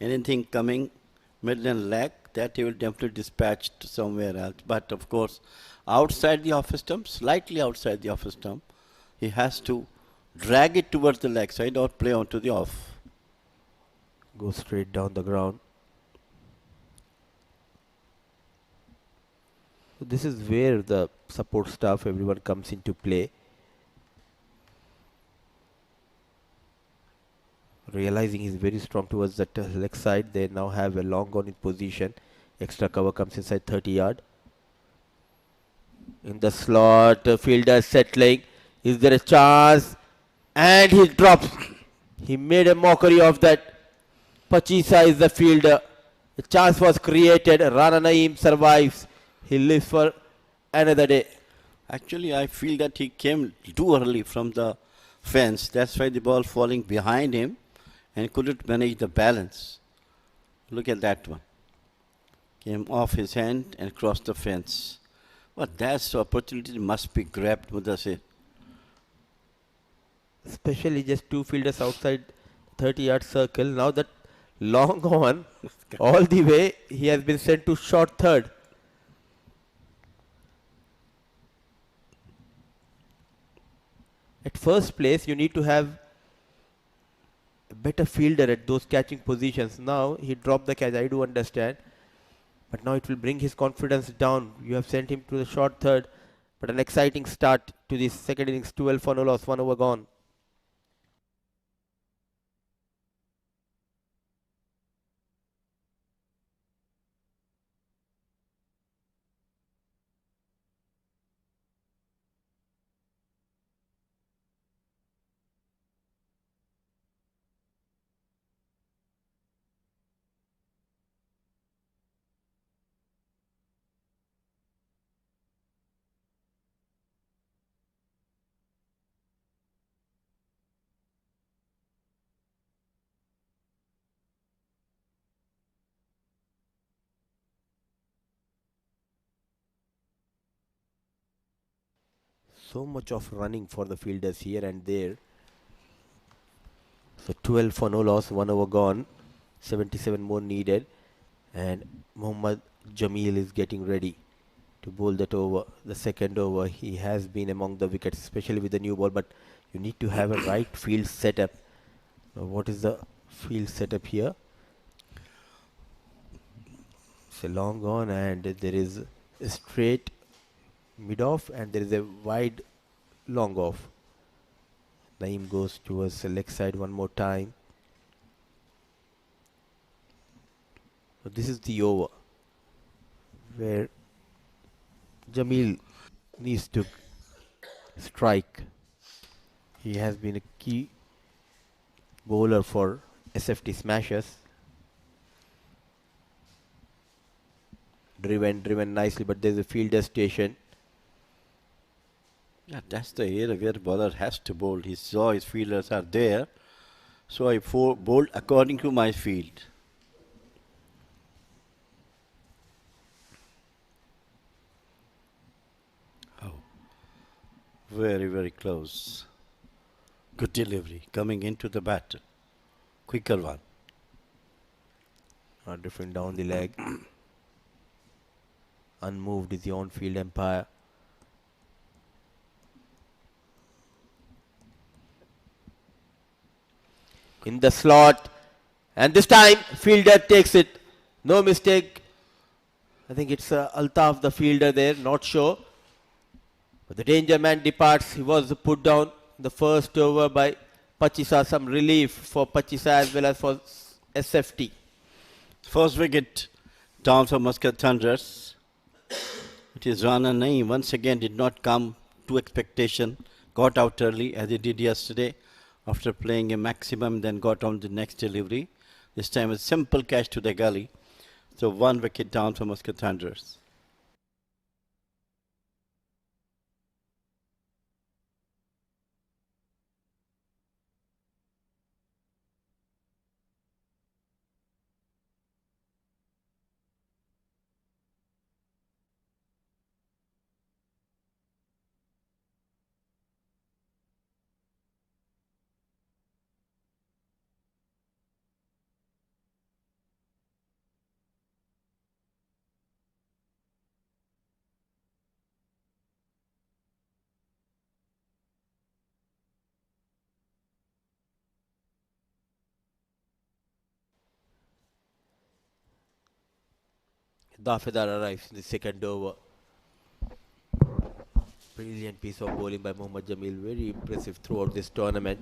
G: anything coming middle and leg, that he will definitely dispatch to somewhere else. But of course, outside the off stump, slightly outside the off stump, he has to drag it towards the leg side or play onto the off.
B: Go straight down the ground. So this is where the support staff, everyone comes into play. Realizing he's very strong towards that leg side, they now have a long on in position. Extra cover comes inside 30 yard. In the slot, fielder settling. Is there a chance? And he drops. He made a mockery of that. Pachisa is the fielder. A chance was created. Rana Naeem survives. He lives for another day.
G: Actually, I feel that he came too early from the fence. That's why the ball falling behind him and couldn't manage the balance. Look at that one. Came off his hand and crossed the fence. But that opportunity must be grabbed, Mudassir.
B: Especially just two fielders outside 30 yard circle. Now that long on, all the way, he has been sent to short third. At first place, you need to have a better fielder at those catching positions. Now he dropped the catch, I do understand. But now it will bring his confidence down. You have sent him to the short third. But an exciting start to this second innings. 12 for no loss, 1 over gone. So much of running for the fielders here and there. So 12 for no loss, 1 over gone, 77 more needed, and Mohammad Jamil is getting ready to bowl that over. The second over, he has been among the wickets, especially with the new ball, but you need to have a right field setup. Now, what is the field setup here? It's a long on, and there is a straight mid off, and there is a wide long off. Naeem goes towards the leg side one more time. So this is the over where Jamil needs to strike. He has been a key bowler for SFT Smashers. Driven nicely, but there's a fielder station.
G: Yeah, that's the area where bowler has to bowl. He saw his fielders are there, so I bowled according to my field. Oh, very, very close. Good delivery coming into the bat. Quicker one.
B: Different down the leg. Unmoved is the on-field umpire. In the slot, and this time fielder takes it. No mistake. I think it's Altaf, the fielder there, not sure. But the danger man departs. He was put down in the first over by Pachisa. Some relief for Pachisa as well as for SFT.
G: First wicket down for Muscat Thunderers. It is Rana Naeem once again did not come to expectation. Got out early as he did yesterday after playing a maximum, then got on the next delivery. This time a simple catch to the gully. So 1 wicket down for Muscat Thunderers.
B: Dafedar arrives in the second over. Brilliant piece of bowling by Mohammad Jamil. Very impressive throughout this tournament.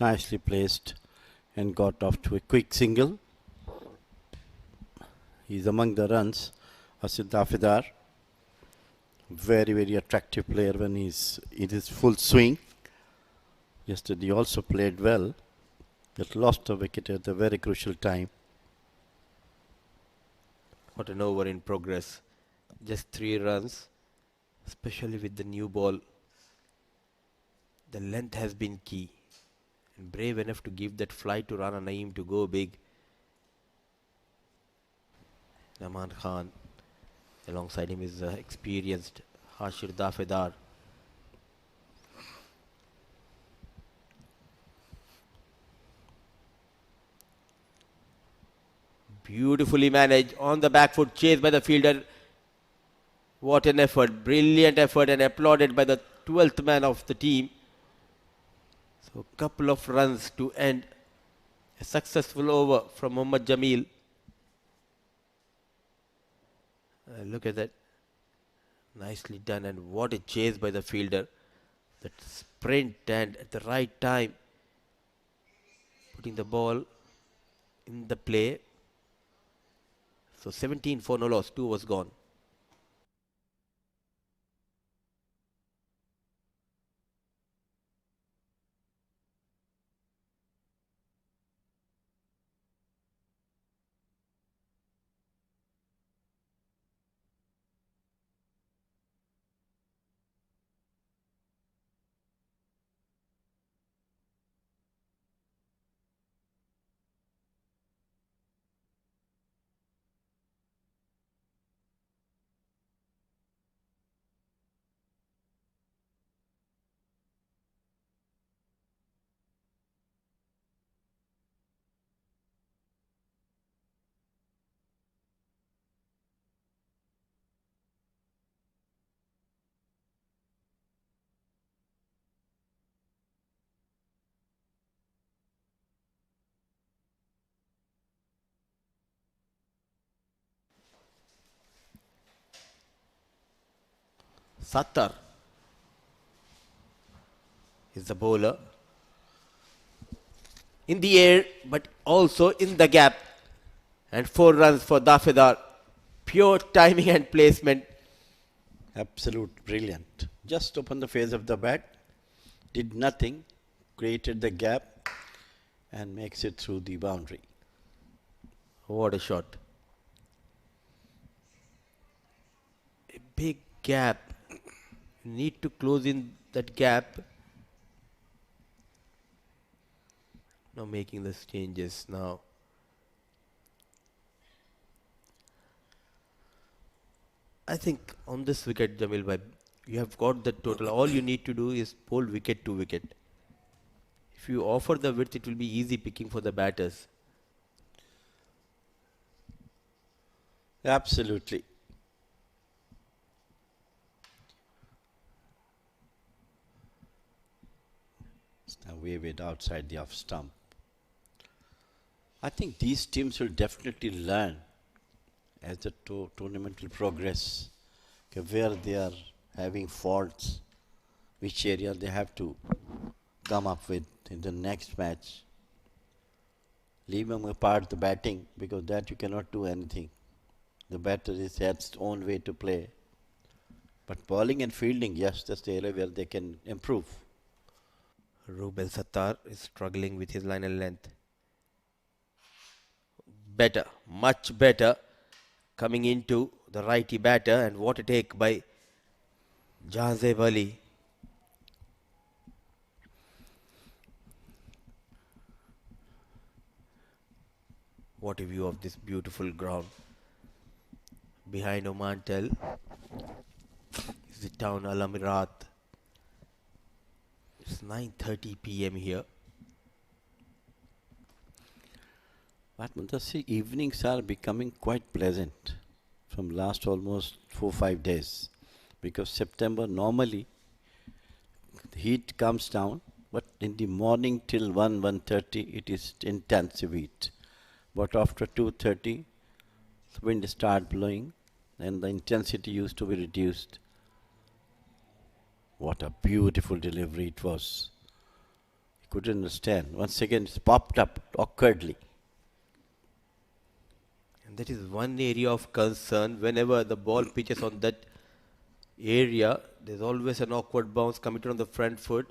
G: Nicely placed and got off to a quick single. He's among the runs. Asid Dafedar. Very, very attractive player when he's in his full swing. Yesterday he also played well, but lost a wicket at a very crucial time.
B: What an over in progress. Just 3 runs, especially with the new ball. The length has been key. And brave enough to give that fly to Rana Naeem to go big. Aman Khan, alongside him is experienced Hashir Dafedar. Beautifully managed on the back foot, chased by the fielder. What an effort, brilliant effort, and applauded by the 12th man of the team. So a couple of runs to end a successful over from Mohammad Jamil. Look at that. Nicely done, and what a chase by the fielder. That sprint and at the right time putting the ball in the play. So 17 for no loss, 2 was gone. Sattar is the bowler. In the air, but also in the gap. And 4 runs for Dafedar. Pure timing and placement.
G: Absolute brilliant. Just opened the face of the bat, did nothing, created the gap and makes it through the boundary.
B: What a shot. A big gap. You need to close in that gap. Now making the changes now. I think on this wicket, Jamil bhai, you have got the total. All you need to do is bowl wicket to wicket. If you offer the width, it will be easy picking for the batters.
G: Absolutely. It's now way outside the off stump. I think these teams will definitely learn as the tournament will progress, where they are having faults, which area they have to come up with in the next match. Leave them apart the batting, because that you cannot do anything. The batter is its own way to play. But bowling and fielding, yes, that's the area where they can improve.
B: Rubel Sattar is struggling with his line and length. Better, much better. Coming into the righty batter, and what a take by Jazeb Ali. What a view of this beautiful ground. Behind Oman D10 is the town Al Amirat. It's 9:30 p.m. here.
G: But Mudassir, evenings are becoming quite pleasant from last almost 4-5 days, because September normally the heat comes down, but in the morning till 1:30 it is intensive heat. But after 2:30 the wind start blowing and the intensity used to be reduced. What a beautiful delivery it was. I couldn't understand. Once again it's popped up awkwardly.
B: And that is one area of concern. Whenever the ball pitches on that area, there's always an awkward bounce committed on the front foot.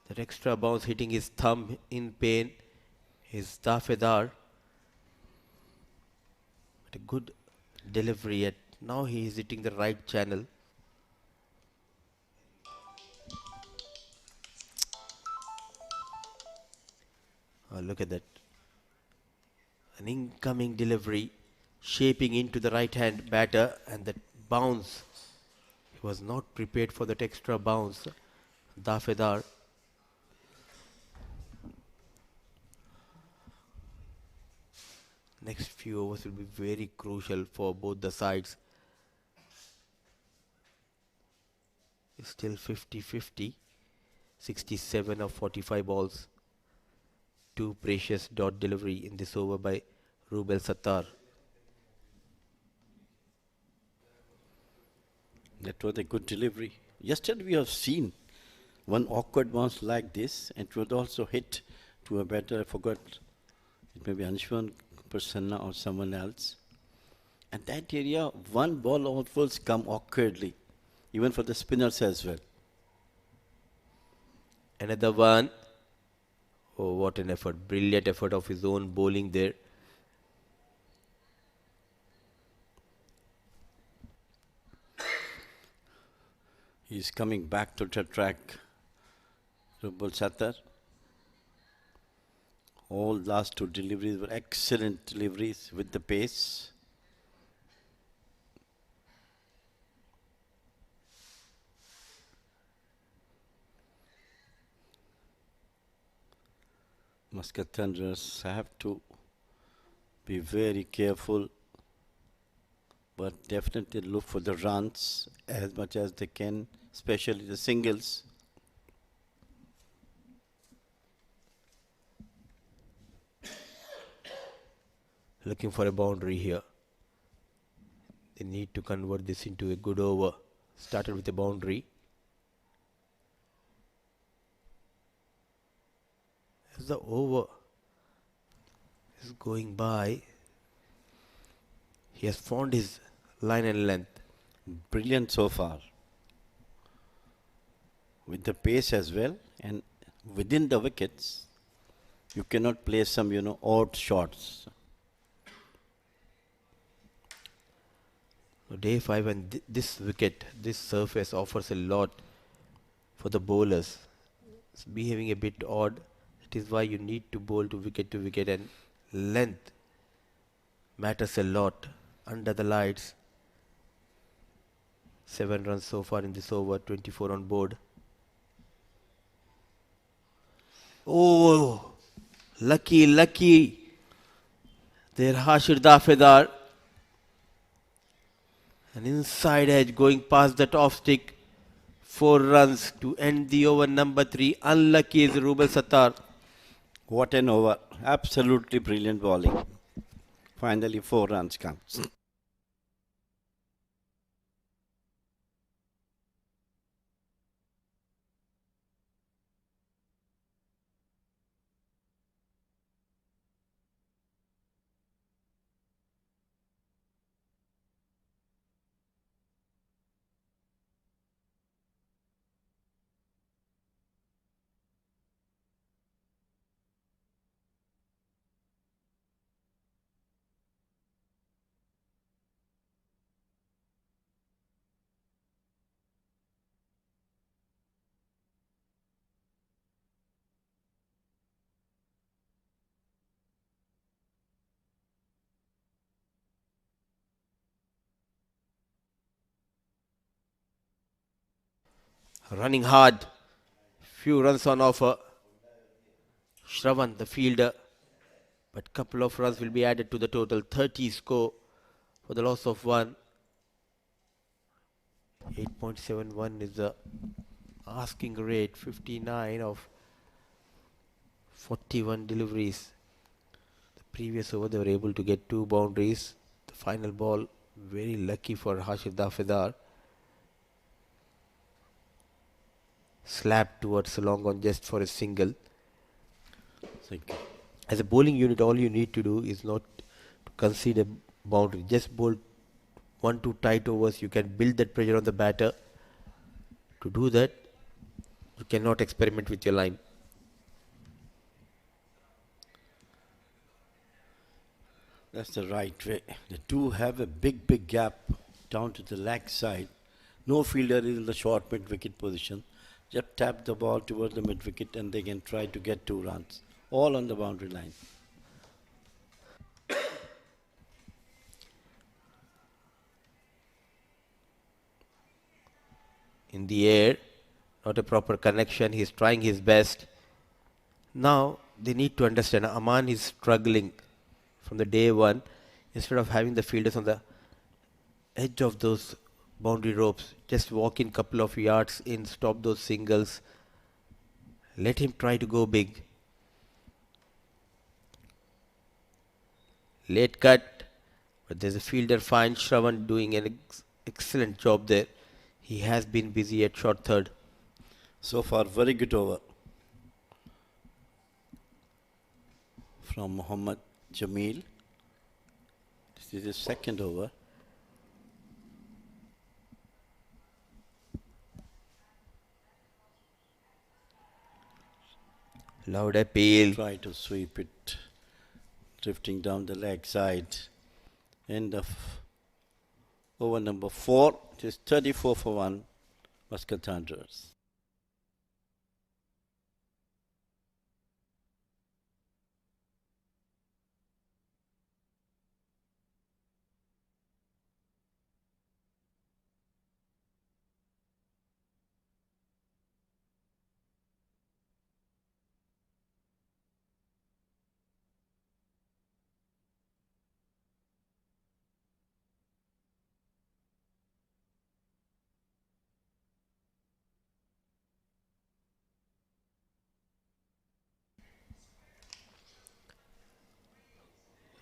B: That extra bounce hitting his thumb in pain. His Dafedar. But a good delivery. At now he is hitting the right channel. Oh, look at that. An incoming delivery shaping into the right hand batter, and that bounce. He was not prepared for that extra bounce. Dafedar. Next few overs will be very crucial for both the sides. It's still 50-50. 67 of 45 balls. Two precious dot delivery in this over by Rubel Sattar.
G: That was a good delivery. Yesterday we have seen one awkward bounce like this, and it was also hit to a batter. I forgot. It may be Anshuman Prasanna or someone else. And that area, one ball always come awkwardly, even for the spinners as well.
B: Another one. Oh, what an effort. Brilliant effort of his own bowling there.
G: He's coming back to the track. Rubel Sattar. All last two deliveries were excellent deliveries with the pace. Muscat Thunderers have to be very careful, but definitely look for the runs as much as they can, especially the singles.
B: Looking for a boundary here. They need to convert this into a good over. started with a boundary. As the over is going by, he has found his line and length.
G: Brilliant so far. With the pace as well, and within the wickets, you cannot play some, odd shots.
B: Day 5 and this wicket, this surface offers a lot for the bowlers. It's behaving a bit odd. That is why you need to bowl to wicket, and length matters a lot under the lights. 7 runs so far in this over, 24 on board. Oh, lucky. There Hashir Dafedar. An inside edge going past that off stick. 4 runs to end the over number 3. Unlucky is Rubel Sattar.
G: What an over. Absolutely brilliant bowling. Finally 4 runs comes.
B: Running hard. Few runs on offer. Shravan, the fielder. But couple of runs will be added to the total. 30 score for the loss of 1. 8.71 is the asking rate. 59 of 41 deliveries. The previous over they were able to get 2 boundaries. The final ball very lucky for Hashir Dafedar. Slapped towards the long on just for a single. As a bowling unit, all you need to do is not to concede a boundary. Just bowl 1-2 tight overs. You can build that pressure on the batter. To do that, you cannot experiment with your line.
G: That's the right way. The two have a big gap down to the leg side. No fielder is in the short mid-wicket position. Just tap the ball towards the mid-wicket and they can try to get 2 runs. All on the boundary line.
B: In the air, not a proper connection. He's trying his best. Now, they need to understand Aman is struggling from the day 1. Instead of having the fielders on the edge of those boundary ropes, just walk in couple of yards in, stop those singles. Let him try to go big. Late cut, but there's a fielder fine. Shravan doing an excellent job there. He has been busy at short third.
G: So far, very good over from Mohammad Jamil. This is his second over.
B: Loud appeal.
G: Try to sweep it, drifting down the leg side. End of over number 4. It is 34 for 1, Muscat Thunderers.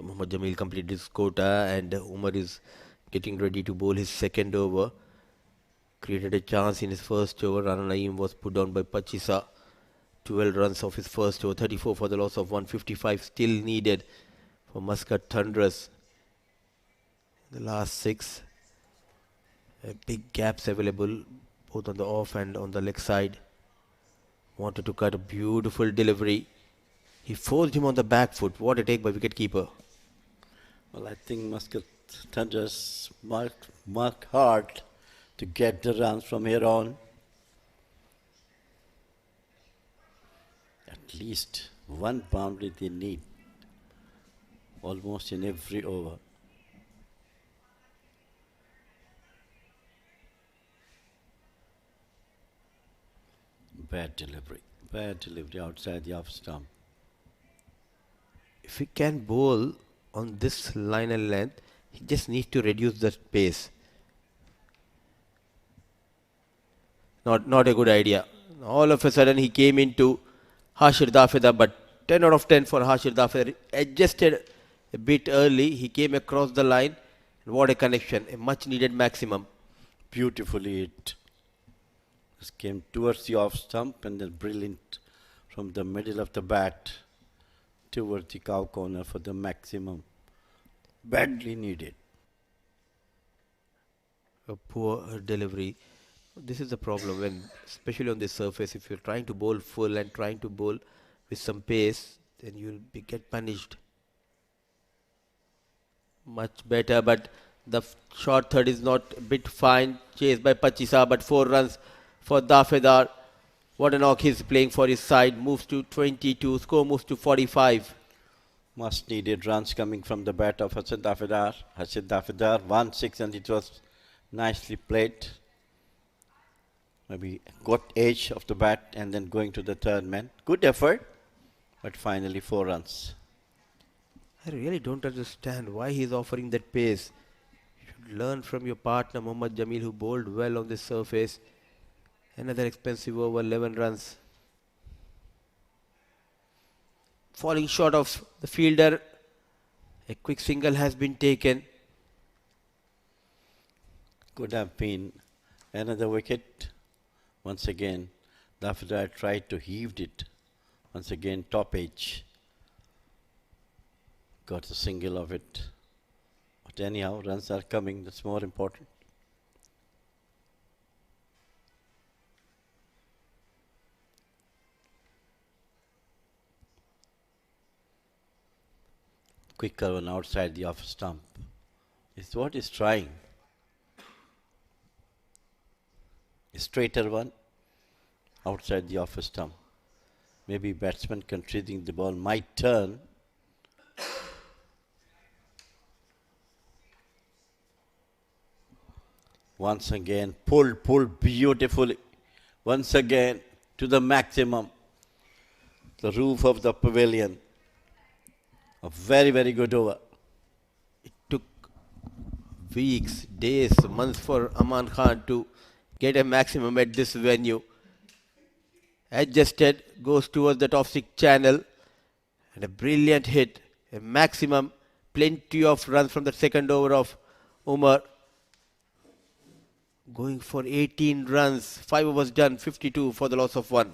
B: Mohammad Jamil completed his quota and Umar is getting ready to bowl his second over. created a chance in his first over. Rana Naeem was put down by Pachisa. 12 runs off his first over, 34 for the loss of 155 still needed for Muscat Thunderers. The last 6, big gaps available both on the off and on the leg side. Wanted to cut a beautiful delivery. He forced him on the back foot. What a take by wicketkeeper.
G: Well, I think Muscat Thunderers marked hard to get the runs from here on. At least one boundary they need, almost in every over. Bad delivery outside the off stump.
B: If he can bowl on this line and length, he just needs to reduce the pace. Not a good idea. All of a sudden he came into Hashir Dafeda, but 10 out of 10 for Hashir Dafeda. Adjusted a bit early. He came across the line. And what a connection. A much needed maximum.
G: Beautifully hit. This came towards the off stump and then brilliant from the middle of the bat towards the cow corner for the maximum. Badly needed.
B: A poor delivery. This is the problem when, especially on this surface, if you're trying to bowl full and trying to bowl with some pace, then you'll get punished. Much better, but the short third is not a bit fine. Chased by Pachisa, but 4 runs for Dafedar. What a knock he's playing for his side. Moves to 22. Score moves to 45.
G: Much needed runs coming from the bat of Hashid Dafedar. Hashid Dafedar 1-6 and it was nicely played. Maybe got edge of the bat and then going to the third man. Good effort, but finally 4 runs.
B: I really don't understand why he's offering that pace. You should learn from your partner Mohammad Jamil, who bowled well on this surface. Another expensive over, 11 runs. Falling short of the fielder. A quick single has been taken.
G: Could have been another wicket. Once again, Dafedar tried to heave it. Once again, top edge. Got a single of it. But anyhow, runs are coming. That's more important. Quicker one outside the off stump. Is what he's trying. A straighter one outside the off stump. Maybe batsman considering the ball might turn. Once again, pulled beautifully. Once again, to the maximum. The roof of the pavilion. A very, very good over.
B: It took weeks, days, months for Aman Khan to get a maximum at this venue. Adjusted, goes towards the top 6 channel. And a brilliant hit. A maximum, plenty of runs from the second over of Umar. Going for 18 runs. 5 overs done, 52 for the loss of 1.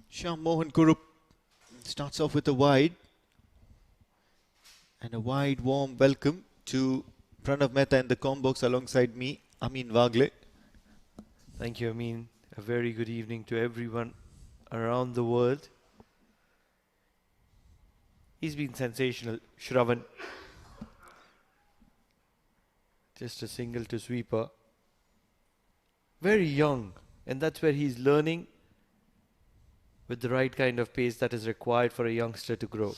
C: Sham Mohan Kurup starts off with a wide. And a wide warm welcome to Pranav Mehta in the comm box alongside me, Amin Wagle.
F: Thank you, Amin. A very good evening to everyone around the world. He's been sensational, Shravan. Just a single to sweeper. Very young, and that's where he's learning. with the right kind of pace that is required for a youngster to grow.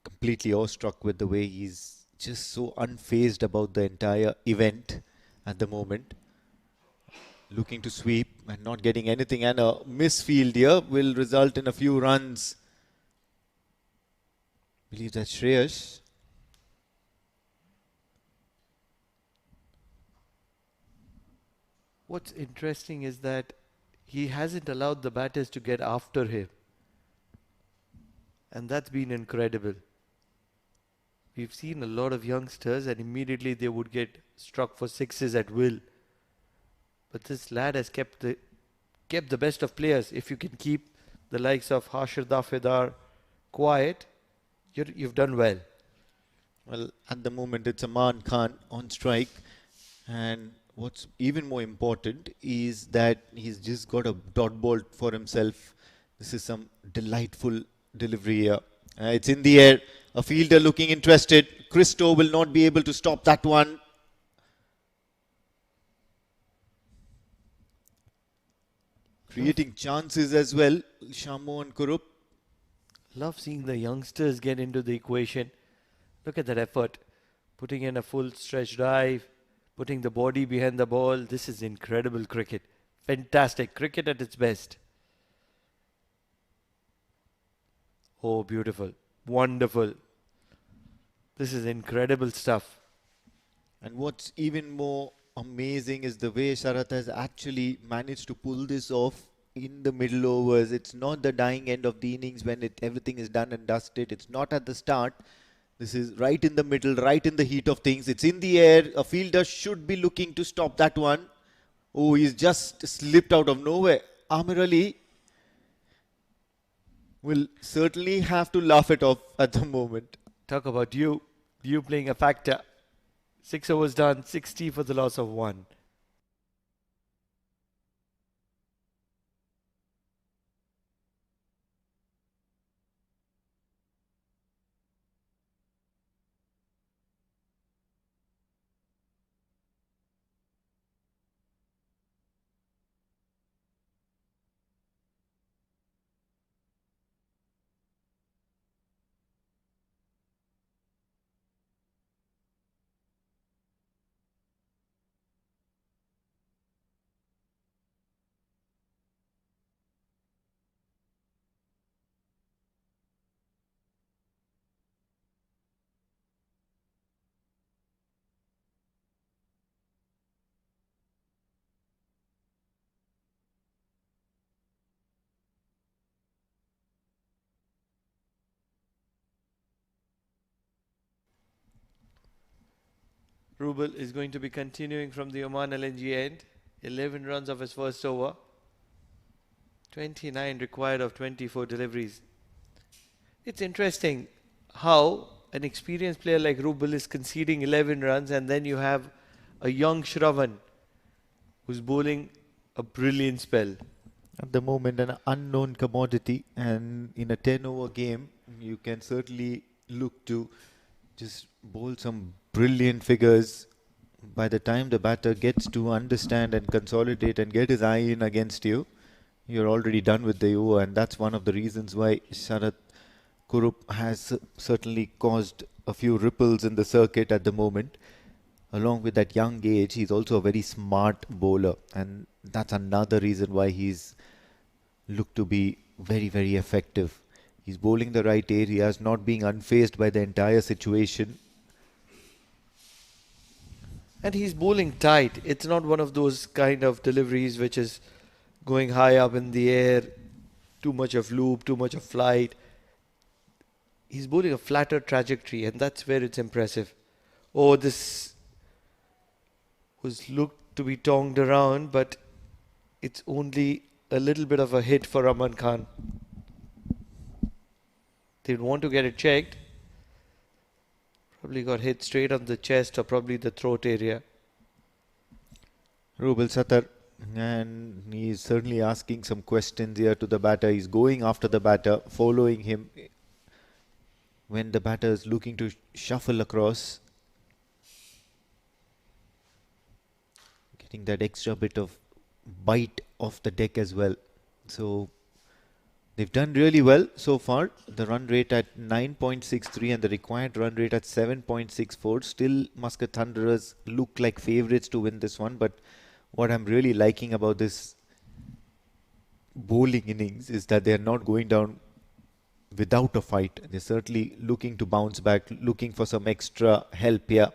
C: Completely awestruck with the way he's just so unfazed about the entire event at the moment. Looking to sweep and not getting anything, and a misfield here will result in a few runs. I believe that's Shreyas.
F: What's interesting is that he hasn't allowed the batters to get after him. And that's been incredible. We've seen a lot of youngsters and immediately they would get struck for sixes at will. But this lad has kept the best of players. If you can keep the likes of Hashir Dafedar quiet, you've done well.
C: Well, at the moment it's Aman Khan on strike, and what's even more important is that he's just got a dot ball for himself. This is some delightful delivery here. It's in the air. A fielder looking interested. Christo will not be able to stop that one. Creating chances as well, Shamo and Kurup.
F: Love seeing the youngsters get into the equation. Look at that effort. Putting in a full stretch drive, putting the body behind the ball. This is incredible cricket. Fantastic cricket at its best. Oh, beautiful. Wonderful. This is incredible stuff.
C: And what's even more amazing is the way Sharath has actually managed to pull this off in the middle overs. It's not the dying end of the innings when everything is done and dusted. It's not at the start. This is right in the middle, right in the heat of things. It's in the air. A fielder should be looking to stop that one. Oh, he's just slipped out of nowhere. Amir Ali will certainly have to laugh it off at the moment.
F: Talk about you playing a factor. 6 overs done, 60 for the loss of 1. Rubel is going to be continuing from the Oman LNG end. 11 runs of his first over. 29 required of 24 deliveries. It's interesting how an experienced player like Rubel is conceding 11 runs and then you have a young Shravan who's bowling a brilliant spell.
C: At the moment, an unknown commodity, and in a 10 over game, you can certainly look to just bowl some brilliant figures. By the time the batter gets to understand and consolidate and get his eye in against you, you're already done with the over, and that's one of the reasons why Sharath Kurup has certainly caused a few ripples in the circuit at the moment. Along with that young age, he's also a very smart bowler, and that's another reason why he's looked to be very, very effective. He's bowling the right areas, not being unfazed by the entire situation.
F: And he's bowling tight. It's not one of those kind of deliveries which is going high up in the air, too much of loop, too much of flight. He's bowling a flatter trajectory, and that's where it's impressive. Oh, this was looked to be tongued around, but it's only a little bit of a hit for Aman Khan. They'd want to get it checked. Probably got hit straight on the chest or probably the throat area.
C: Rubel Sattar, and he's certainly asking some questions here to the batter. He's going after the batter, following him when the batter is looking to shuffle across. Getting that extra bit of bite of the deck as well. So they've done really well so far. The run rate at 9.63 and the required run rate at 7.64. Still, Muscat Thunderers look like favourites to win this one. But what I'm really liking about this bowling innings is that they're not going down without a fight. They're certainly looking to bounce back, looking for some extra help here.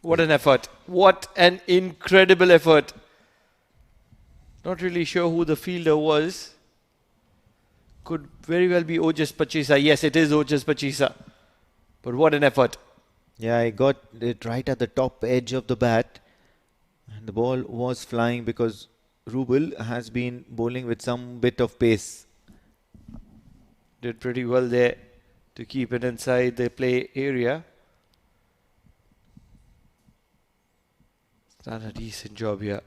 F: What an effort. What an incredible effort. Not really sure who the fielder was. Could very well be Ojas Pachisa. Yes, it is Ojas Pachisa. But what an effort.
C: Yeah, I got it right at the top edge of the bat. And the ball was flying because Rubel has been bowling with some bit of pace.
F: Did pretty well there to keep it inside the play area. Done a decent job here.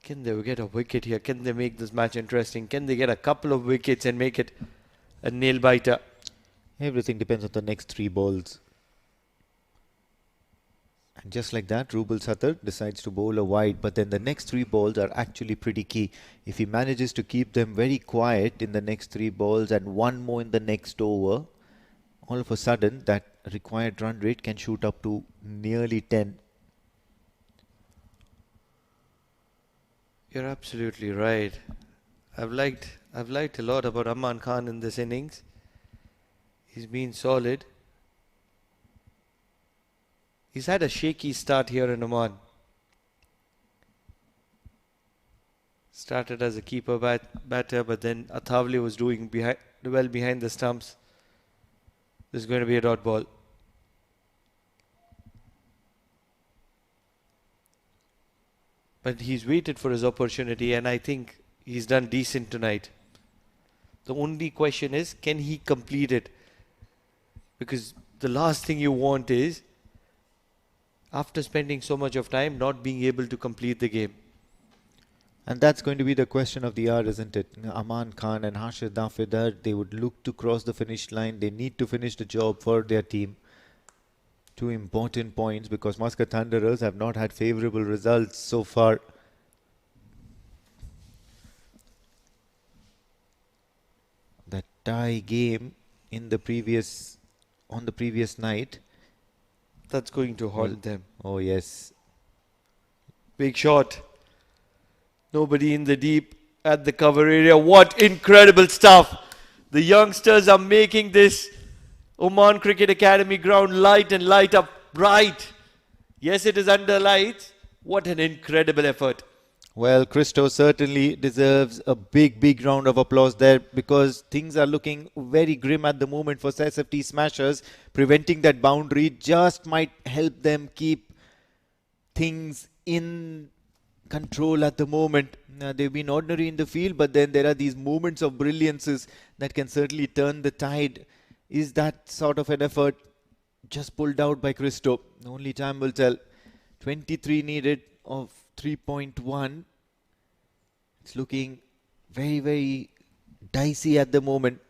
F: Can they get a wicket here? Can they make this match interesting? Can they get a couple of wickets and make it a nail biter?
C: Everything depends on the next 3 balls. And just like that, Rubel Satar decides to bowl a wide, but then the next 3 balls are actually pretty key. If he manages to keep them very quiet in the next 3 balls and 1 more in the next over, all of a sudden that required run rate can shoot up to nearly 10.
F: You're absolutely right. I've liked a lot about Aman Khan in this innings. He's been solid. He's had a shaky start here in Oman. Started as a keeper batter, but then Athawale was doing well behind the stumps. This is going to be a dot ball. But he's waited for his opportunity, and I think he's done decent tonight. The only question is, can he complete it? Because the last thing you want is, after spending so much of time, not being able to complete the game.
C: And that's going to be the question of the hour, isn't it? Aman Khan and Harshad Dafidar, they would look to cross the finish line. They need to finish the job for their team. 2 important points because Muscat Thunderers have not had favourable results so far. The tie game on the previous night.
F: That's going to haunt them.
C: Oh yes.
F: Big shot. Nobody in the deep at the cover area. What incredible stuff. The youngsters are making this Oman Cricket Academy ground light and light up bright. Yes, it is under lights. What an incredible effort.
C: Well, Christo certainly deserves a big round of applause there because things are looking very grim at the moment for SFT Smashers. Preventing that boundary just might help them keep things in control at the moment. They've been ordinary in the field, but then there are these moments of brilliances that can certainly turn the tide. Is that sort of an effort just pulled out by Christo? Only time will tell. 23 needed of 3.1. It's looking very dicey at the moment.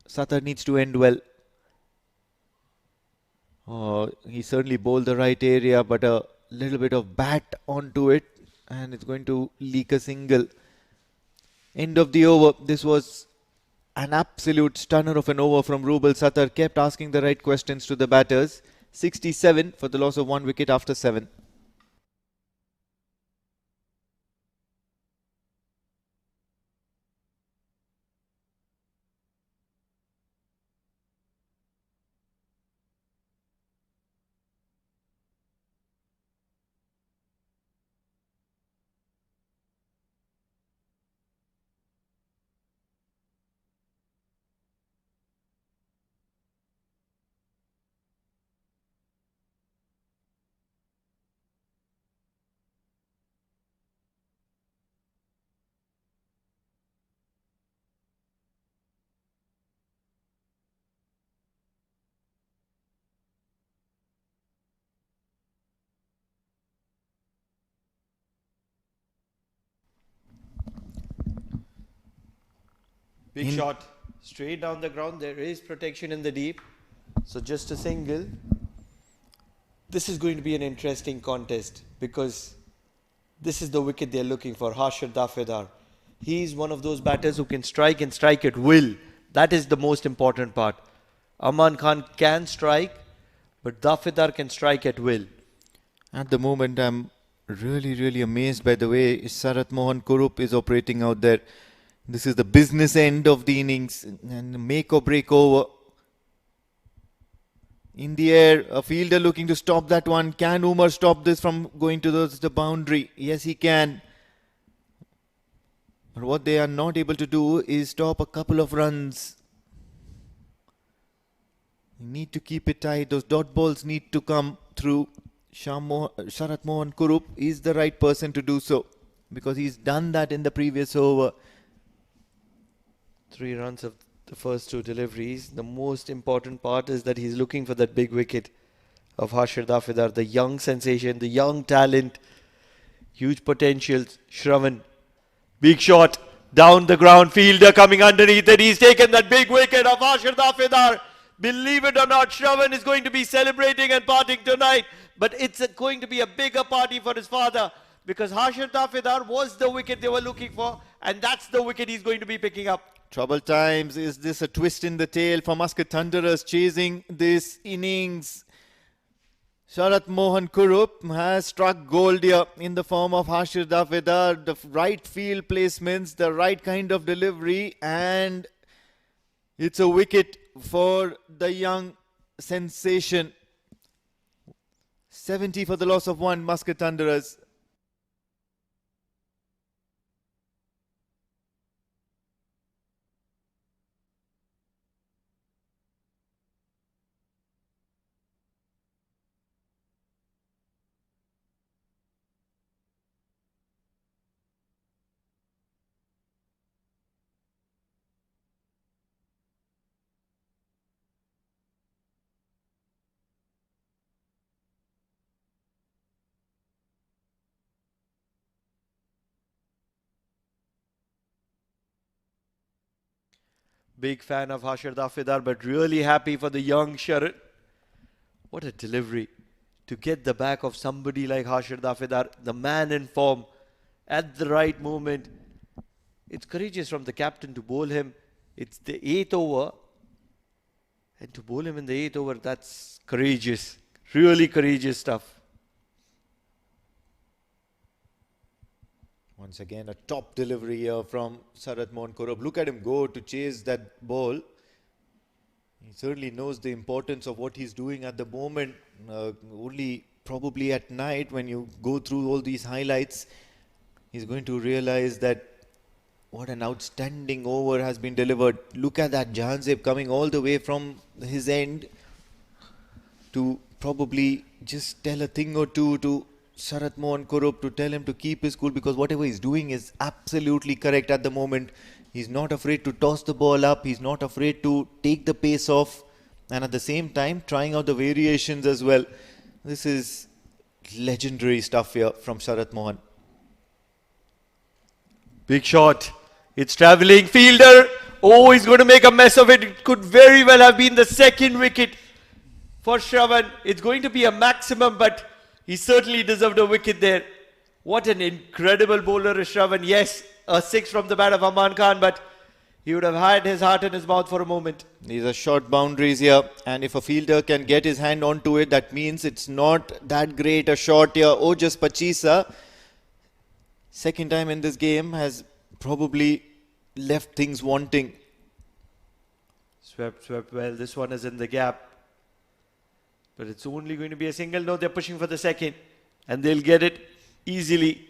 C: Satar needs to end well. Oh, he certainly bowled the right area, but a little bit of bat onto it, and it's going to leak a single. End of the over. This was an absolute stunner of an over from Rubel Satar. Kept asking the right questions to the batters. 67 for the loss of 1 wicket after 7.
F: Big shot. Straight down the ground. There is protection in the deep. So just a single. this is going to be an interesting contest because this is the wicket they're looking for, Harshad Dafedar. He's one of those batters who can strike and strike at will. That is the most important part. Aman Khan can strike, but Dafedar can strike at will.
C: At the moment, I'm really amazed by the way Sarath Mohan Kurup is operating out there. This is the business end of the innings and make or break over. In the air, a fielder looking to stop that one. Can Umar stop this from going to the boundary? Yes, he can. But what they are not able to do is stop a couple of runs. You need to keep it tight. Those dot balls need to come through. Sharath Mohan Kurup is the right person to do so because he's done that in the previous over.
F: 3 runs of the first 2 deliveries. The most important part is that he's looking for that big wicket of Harshad Dafedar, the young sensation, the young talent, huge potential. Shravan, big shot, down the ground, fielder coming underneath it. He's taken that big wicket of Harshad Dafedar. Believe it or not, Shravan is going to be celebrating and partying tonight. But it's going to be a bigger party for his father because Harshad Dafedar was the wicket they were looking for, and that's the wicket he's going to be picking up.
C: Trouble times. Is this a twist in the tail for Muscat Thunderers chasing this innings? Sharath Mohan Kurup has struck gold here in the form of Harshad Dafedar. The right field placements, the right kind of delivery, and it's a wicket for the young sensation. 70 for the loss of 1, Muscat Thunderers.
F: Big fan of Harshad Dafedar, but really happy for the young Sharat. What a delivery. To get the back of somebody like Harshad Dafedar, the man in form, at the right moment. It's courageous from the captain to bowl him. It's the 8th over. And to bowl him in the 8th over, that's courageous. Really courageous stuff.
C: Once again, a top delivery here from Sharath Mohan Kurup. Look at him go to chase that ball. He certainly knows the importance of what he's doing at the moment. Only probably at night when you go through all these highlights, he's going to realize that what an outstanding over has been delivered. Look at that Jahanzeb coming all the way from his end to probably just tell a thing or two to Sharath Mohan Kurup, to tell him to keep his cool, because whatever he's doing is absolutely correct at the moment. He's not afraid to toss the ball up. He's not afraid to take the pace off, and at the same time trying out the variations as well. This is legendary stuff here from Sharath Mohan.
F: Big shot. It's travelling. Fielder. Oh, he's going to make a mess of it. It could very well have been the second wicket for Shravan. It's going to be a maximum, but he certainly deserved a wicket there. What an incredible bowler is Shravan. Yes, a 6 from the bat of Aman Khan, but he would have had his heart in his mouth for a moment.
C: These are short boundaries here, and if a fielder can get his hand onto it, that means it's not that great a shot here. Oh, just Pachisa, second time in this game, has probably left things wanting.
F: Swept well. This one is in the gap. But it's only going to be a single. No, they're pushing for the second. And they'll get it easily.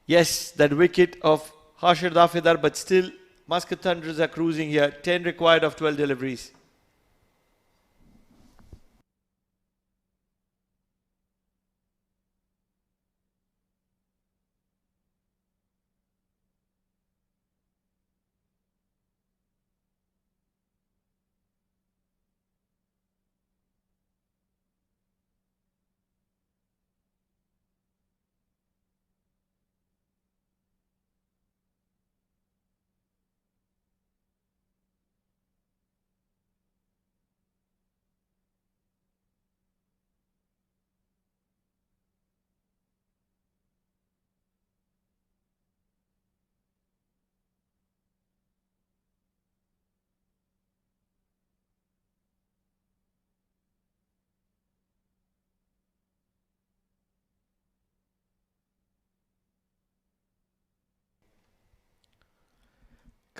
F: Yes, that wicket of Harshad Dafedar, but still Muscat Thunderers are cruising here. 10 required of 12 deliveries.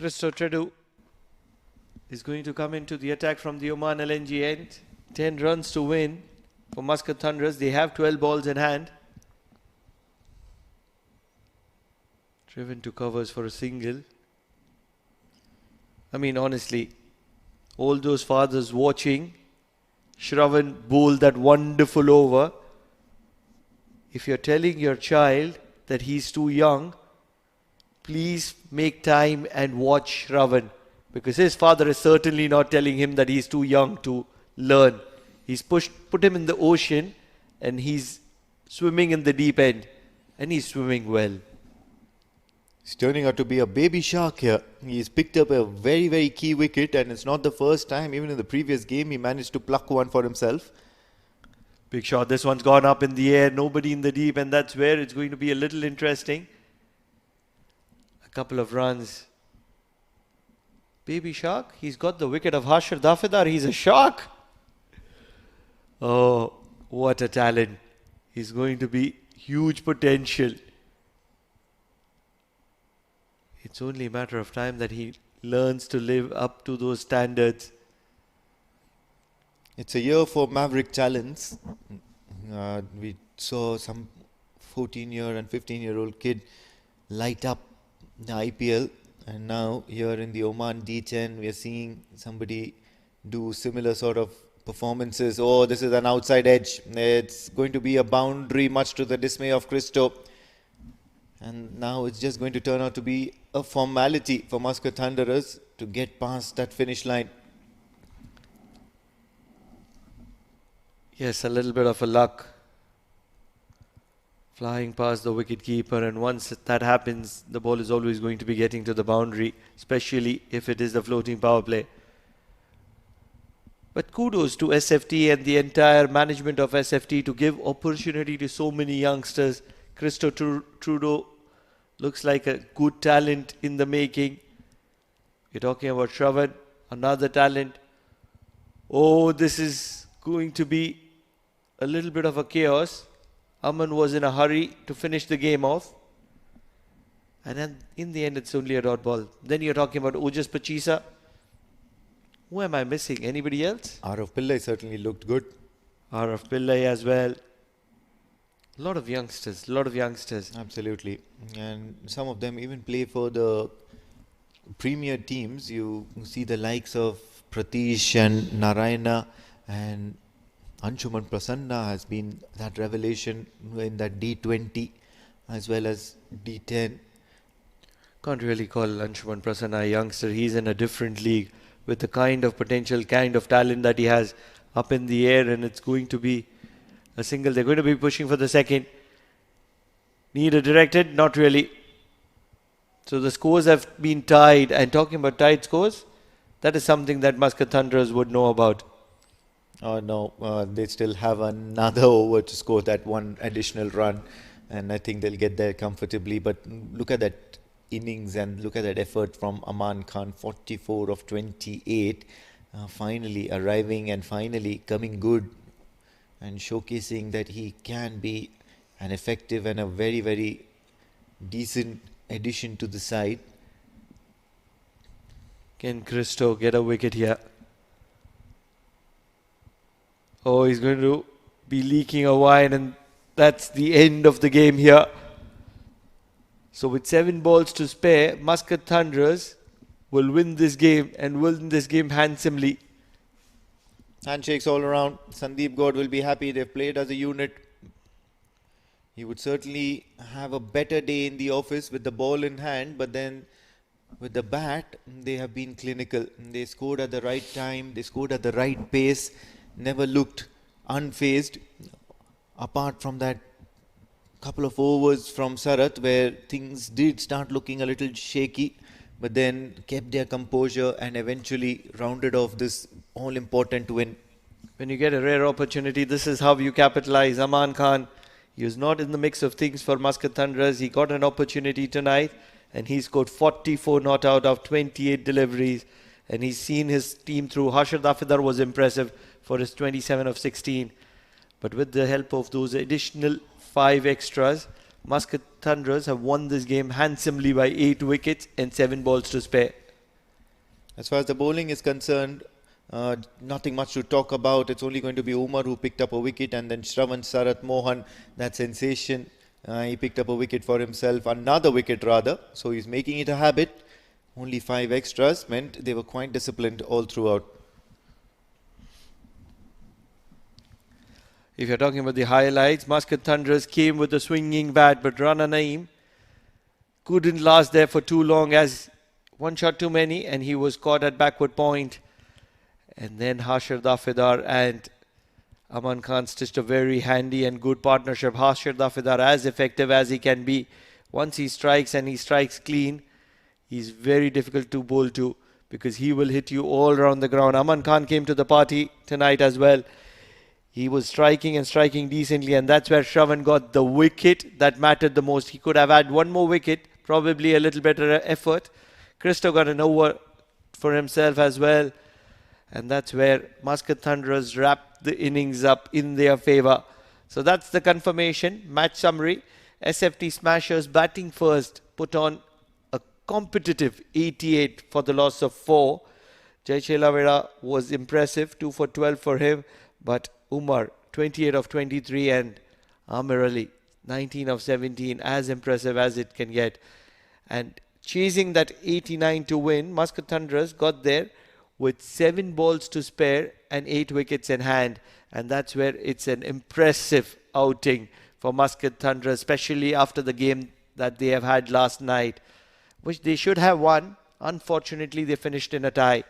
F: Christo Tredu is going to come into the attack from the Oman LNG end. 10 runs to win for Muscat Thunderers. They have 12 balls in hand. Driven to covers for a single. I mean, honestly, all those fathers watching Shravan bowl that wonderful over. If you're telling your child that he's too young, please make time and watch Shravan, because his father is certainly not telling him that he's too young to learn. He's put him in the ocean and he's swimming in the deep end, and he's swimming well.
C: He's turning out to be a baby shark here. He's picked up a very, very key wicket, and it's not the first time. Even in the previous game, he managed to pluck one for himself.
F: Big shot. This one's gone up in the air. Nobody in the deep, and that's where it's going to be a little interesting. A couple of runs. Baby shark. He's got the wicket of Hashir Dafidar. He's a shark. Oh, what a talent. He's going to be huge potential. It's only a matter of time that he learns to live up to those standards.
C: It's a year for maverick talents. We saw some 14-year and 15-year-old kid light up the IPL, and now here in the Oman D10 we are seeing somebody do similar sort of performances. Oh, this is an outside edge. It's going to be a boundary, much to the dismay of Christo. And now it's just going to turn out to be a formality for Muscat Thunderers to get past that finish line.
F: Yes, a little bit of a luck. Flying past the wicket-keeper, and once that happens, the ball is always going to be getting to the boundary, especially if it is the floating power play. But kudos to SFT and the entire management of SFT to give opportunity to so many youngsters. Christo Trudeau looks like a good talent in the making. You're talking about Shravan, another talent. Oh, this is going to be a little bit of a chaos. Aman was in a hurry to finish the game off. And then in the end, it's only a dot ball. Then you're talking about Ojas Pachisa. Who am I missing? Anybody else?
C: Arav Pillai certainly looked good.
F: Arav Pillai as well. A lot of youngsters.
C: Absolutely. And some of them even play for the premier teams. You see the likes of Pratish and Narayana, and Anshuman Prasanna has been that revelation in that D20 as well as D10.
F: Can't really call Anshuman Prasanna a youngster. He's in a different league with the kind of potential, kind of talent that he has up in the air, and it's going to be a single. They're going to be pushing for the second. Need a directed? Not really. So the scores have been tied. And talking about tied scores, that is something that Muscat Thunderers would know about.
C: Oh no, they still have another over to score that one additional run, and I think they'll get there comfortably. But look at that innings and look at that effort from Aman Khan, 44 of 28, finally arriving and finally coming good and showcasing that he can be an effective and a very, very decent addition to the side.
F: Can Christo get a wicket here? Oh, he's going to be leaking a wine, and that's the end of the game here. So with 7 balls to spare, Muscat Thunderers will win this game and win this game handsomely.
C: Handshakes all around. Sandeep God will be happy. They've played as a unit. He would certainly have a better day in the office with the ball in hand, but then with the bat, they have been clinical. They scored at the right time. They scored at the right pace. Never looked unfazed, apart from that couple of overs from Sarath where things did start looking a little shaky, but then kept their composure and eventually rounded off this all-important win.
F: When you get a rare opportunity, this is how you capitalize. Aman Khan, he was not in the mix of things for Muscat Thunderers. He got an opportunity tonight and he scored 44 not out of 28 deliveries, and he's seen his team through. Hashir Dafidar was impressive for his 27 of 16. But with the help of those additional 5 extras, Muscat Thunderers have won this game handsomely by 8 wickets and 7 balls to spare.
C: As far as the bowling is concerned, nothing much to talk about. It's only going to be Umar who picked up a wicket, and then Shravan Sarath Mohan, that sensation. He picked up a wicket for himself, another wicket rather. So he's making it a habit. Only 5 extras meant they were quite disciplined all throughout.
F: If you're talking about the highlights, Muscat Thunderers came with a swinging bat, but Rana Naeem couldn't last there for too long as one shot too many, and he was caught at backward point. And then Hashir Dafidar and Aman Khan stitched a very handy and good partnership. Hashir Dafidar as effective as he can be. Once he strikes and he strikes clean, he's very difficult to bowl to because he will hit you all around the ground. Aman Khan came to the party tonight as well. He was striking and striking decently, and that's where Shravan got the wicket that mattered the most. He could have had one more wicket, probably a little better effort. Christo got an over for himself as well, and that's where Muscat Thunderers wrapped the innings up in their favour. So that's the confirmation. Match summary. SFT Smashers batting first put on a competitive 88 for the loss of 4. Jai Chelavera was impressive, 2 for 12 for him, but Umar 28 of 23 and Amir Ali 19 of 17, as impressive as it can get. And chasing that 89 to win, Muscat Thunderers got there with 7 balls to spare and 8 wickets in hand, and that's where it's an impressive outing for Muscat Thunderers, especially after the game that they have had last night, which they should have won. Unfortunately, they finished in a tie.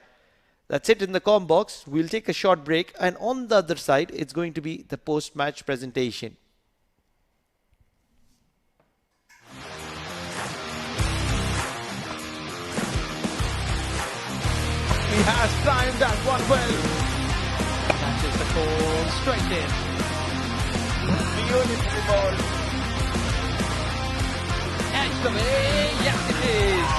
F: That's it in the com box. We'll take a short break, and on the other side, it's going to be the post-match presentation.
A: He has timed that one well. That is the call, straight in. Beautiful ball. Edge away, yes it is.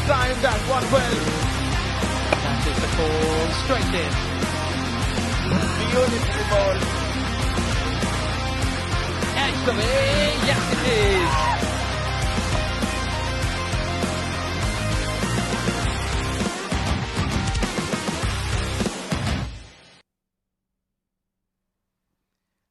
A: timed that one well. That is the call, straight in. Beautiful ball. Edge the way, yes it is.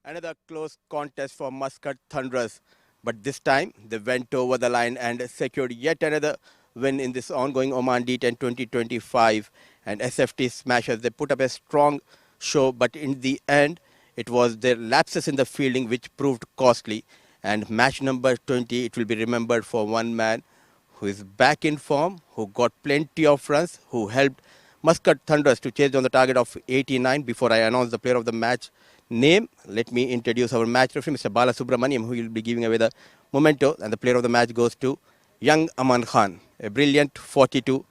B: Another close contest for Muscat Thunderers, but this time they went over the line and secured yet another win in this ongoing Oman D10 2025. And SFT Smashers, they put up a strong show, but in the end, it was their lapses in the fielding which proved costly. And match number 20, it will be remembered for one man who is back in form, who got plenty of runs, who helped Muscat Thunderers to chase on the target of 89. Before I announce the player of the match name, let me introduce our match referee, Mr. Bala Subramaniam, who will be giving away the memento. And the player of the match goes to young Aman Khan, a brilliant 42,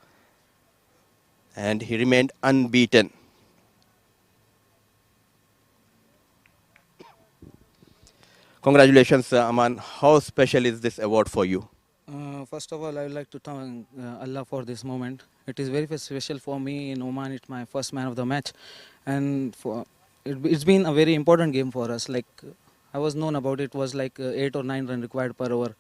B: and he remained unbeaten. Congratulations, Aman. How special is this award for you?
H: First of all, I would like to thank Allah for this moment. It is very special for me in Oman. It's my first man of the match, and it's been a very important game for us. Like I was known about it was like 8 or 9 runs required per over.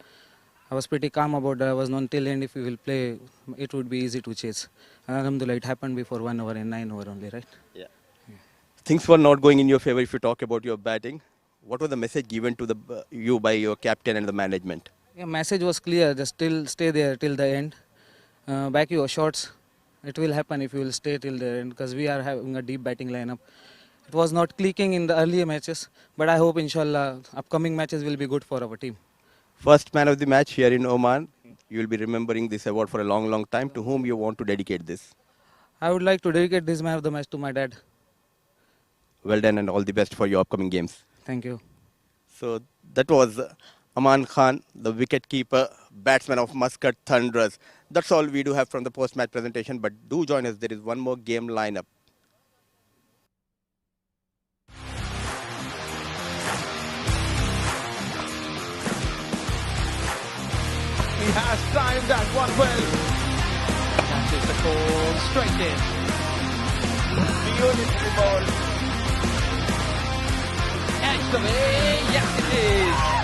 H: I was pretty calm about that. I was known till end if we will play, it would be easy to chase. And Alhamdulillah, it happened before 1 hour and 9 over only, right?
B: Yeah. Things were not going in your favor if you talk about your batting. What was the message given to you by your captain and the management?
H: Yeah, message was clear. Just still stay there till the end. Back your shots. It will happen if you will stay till the end because we are having a deep batting lineup. It was not clicking in the earlier matches, but I hope inshallah upcoming matches will be good for our team.
B: First man of the match here in Oman. You will be remembering this award for a long, long time. To whom you want to dedicate this?
H: I would like to dedicate this man of the match to my dad.
B: Well done and all the best for your upcoming games.
H: Thank you.
B: So that was Aman Khan, the wicket-keeper, batsman of Muscat Thunderers. That's all we do have from the post-match presentation, but do join us. There is one more game lineup.
A: He has timed that one well. That is the call, straight in. Beautiful ball. Edge the way, yes it is.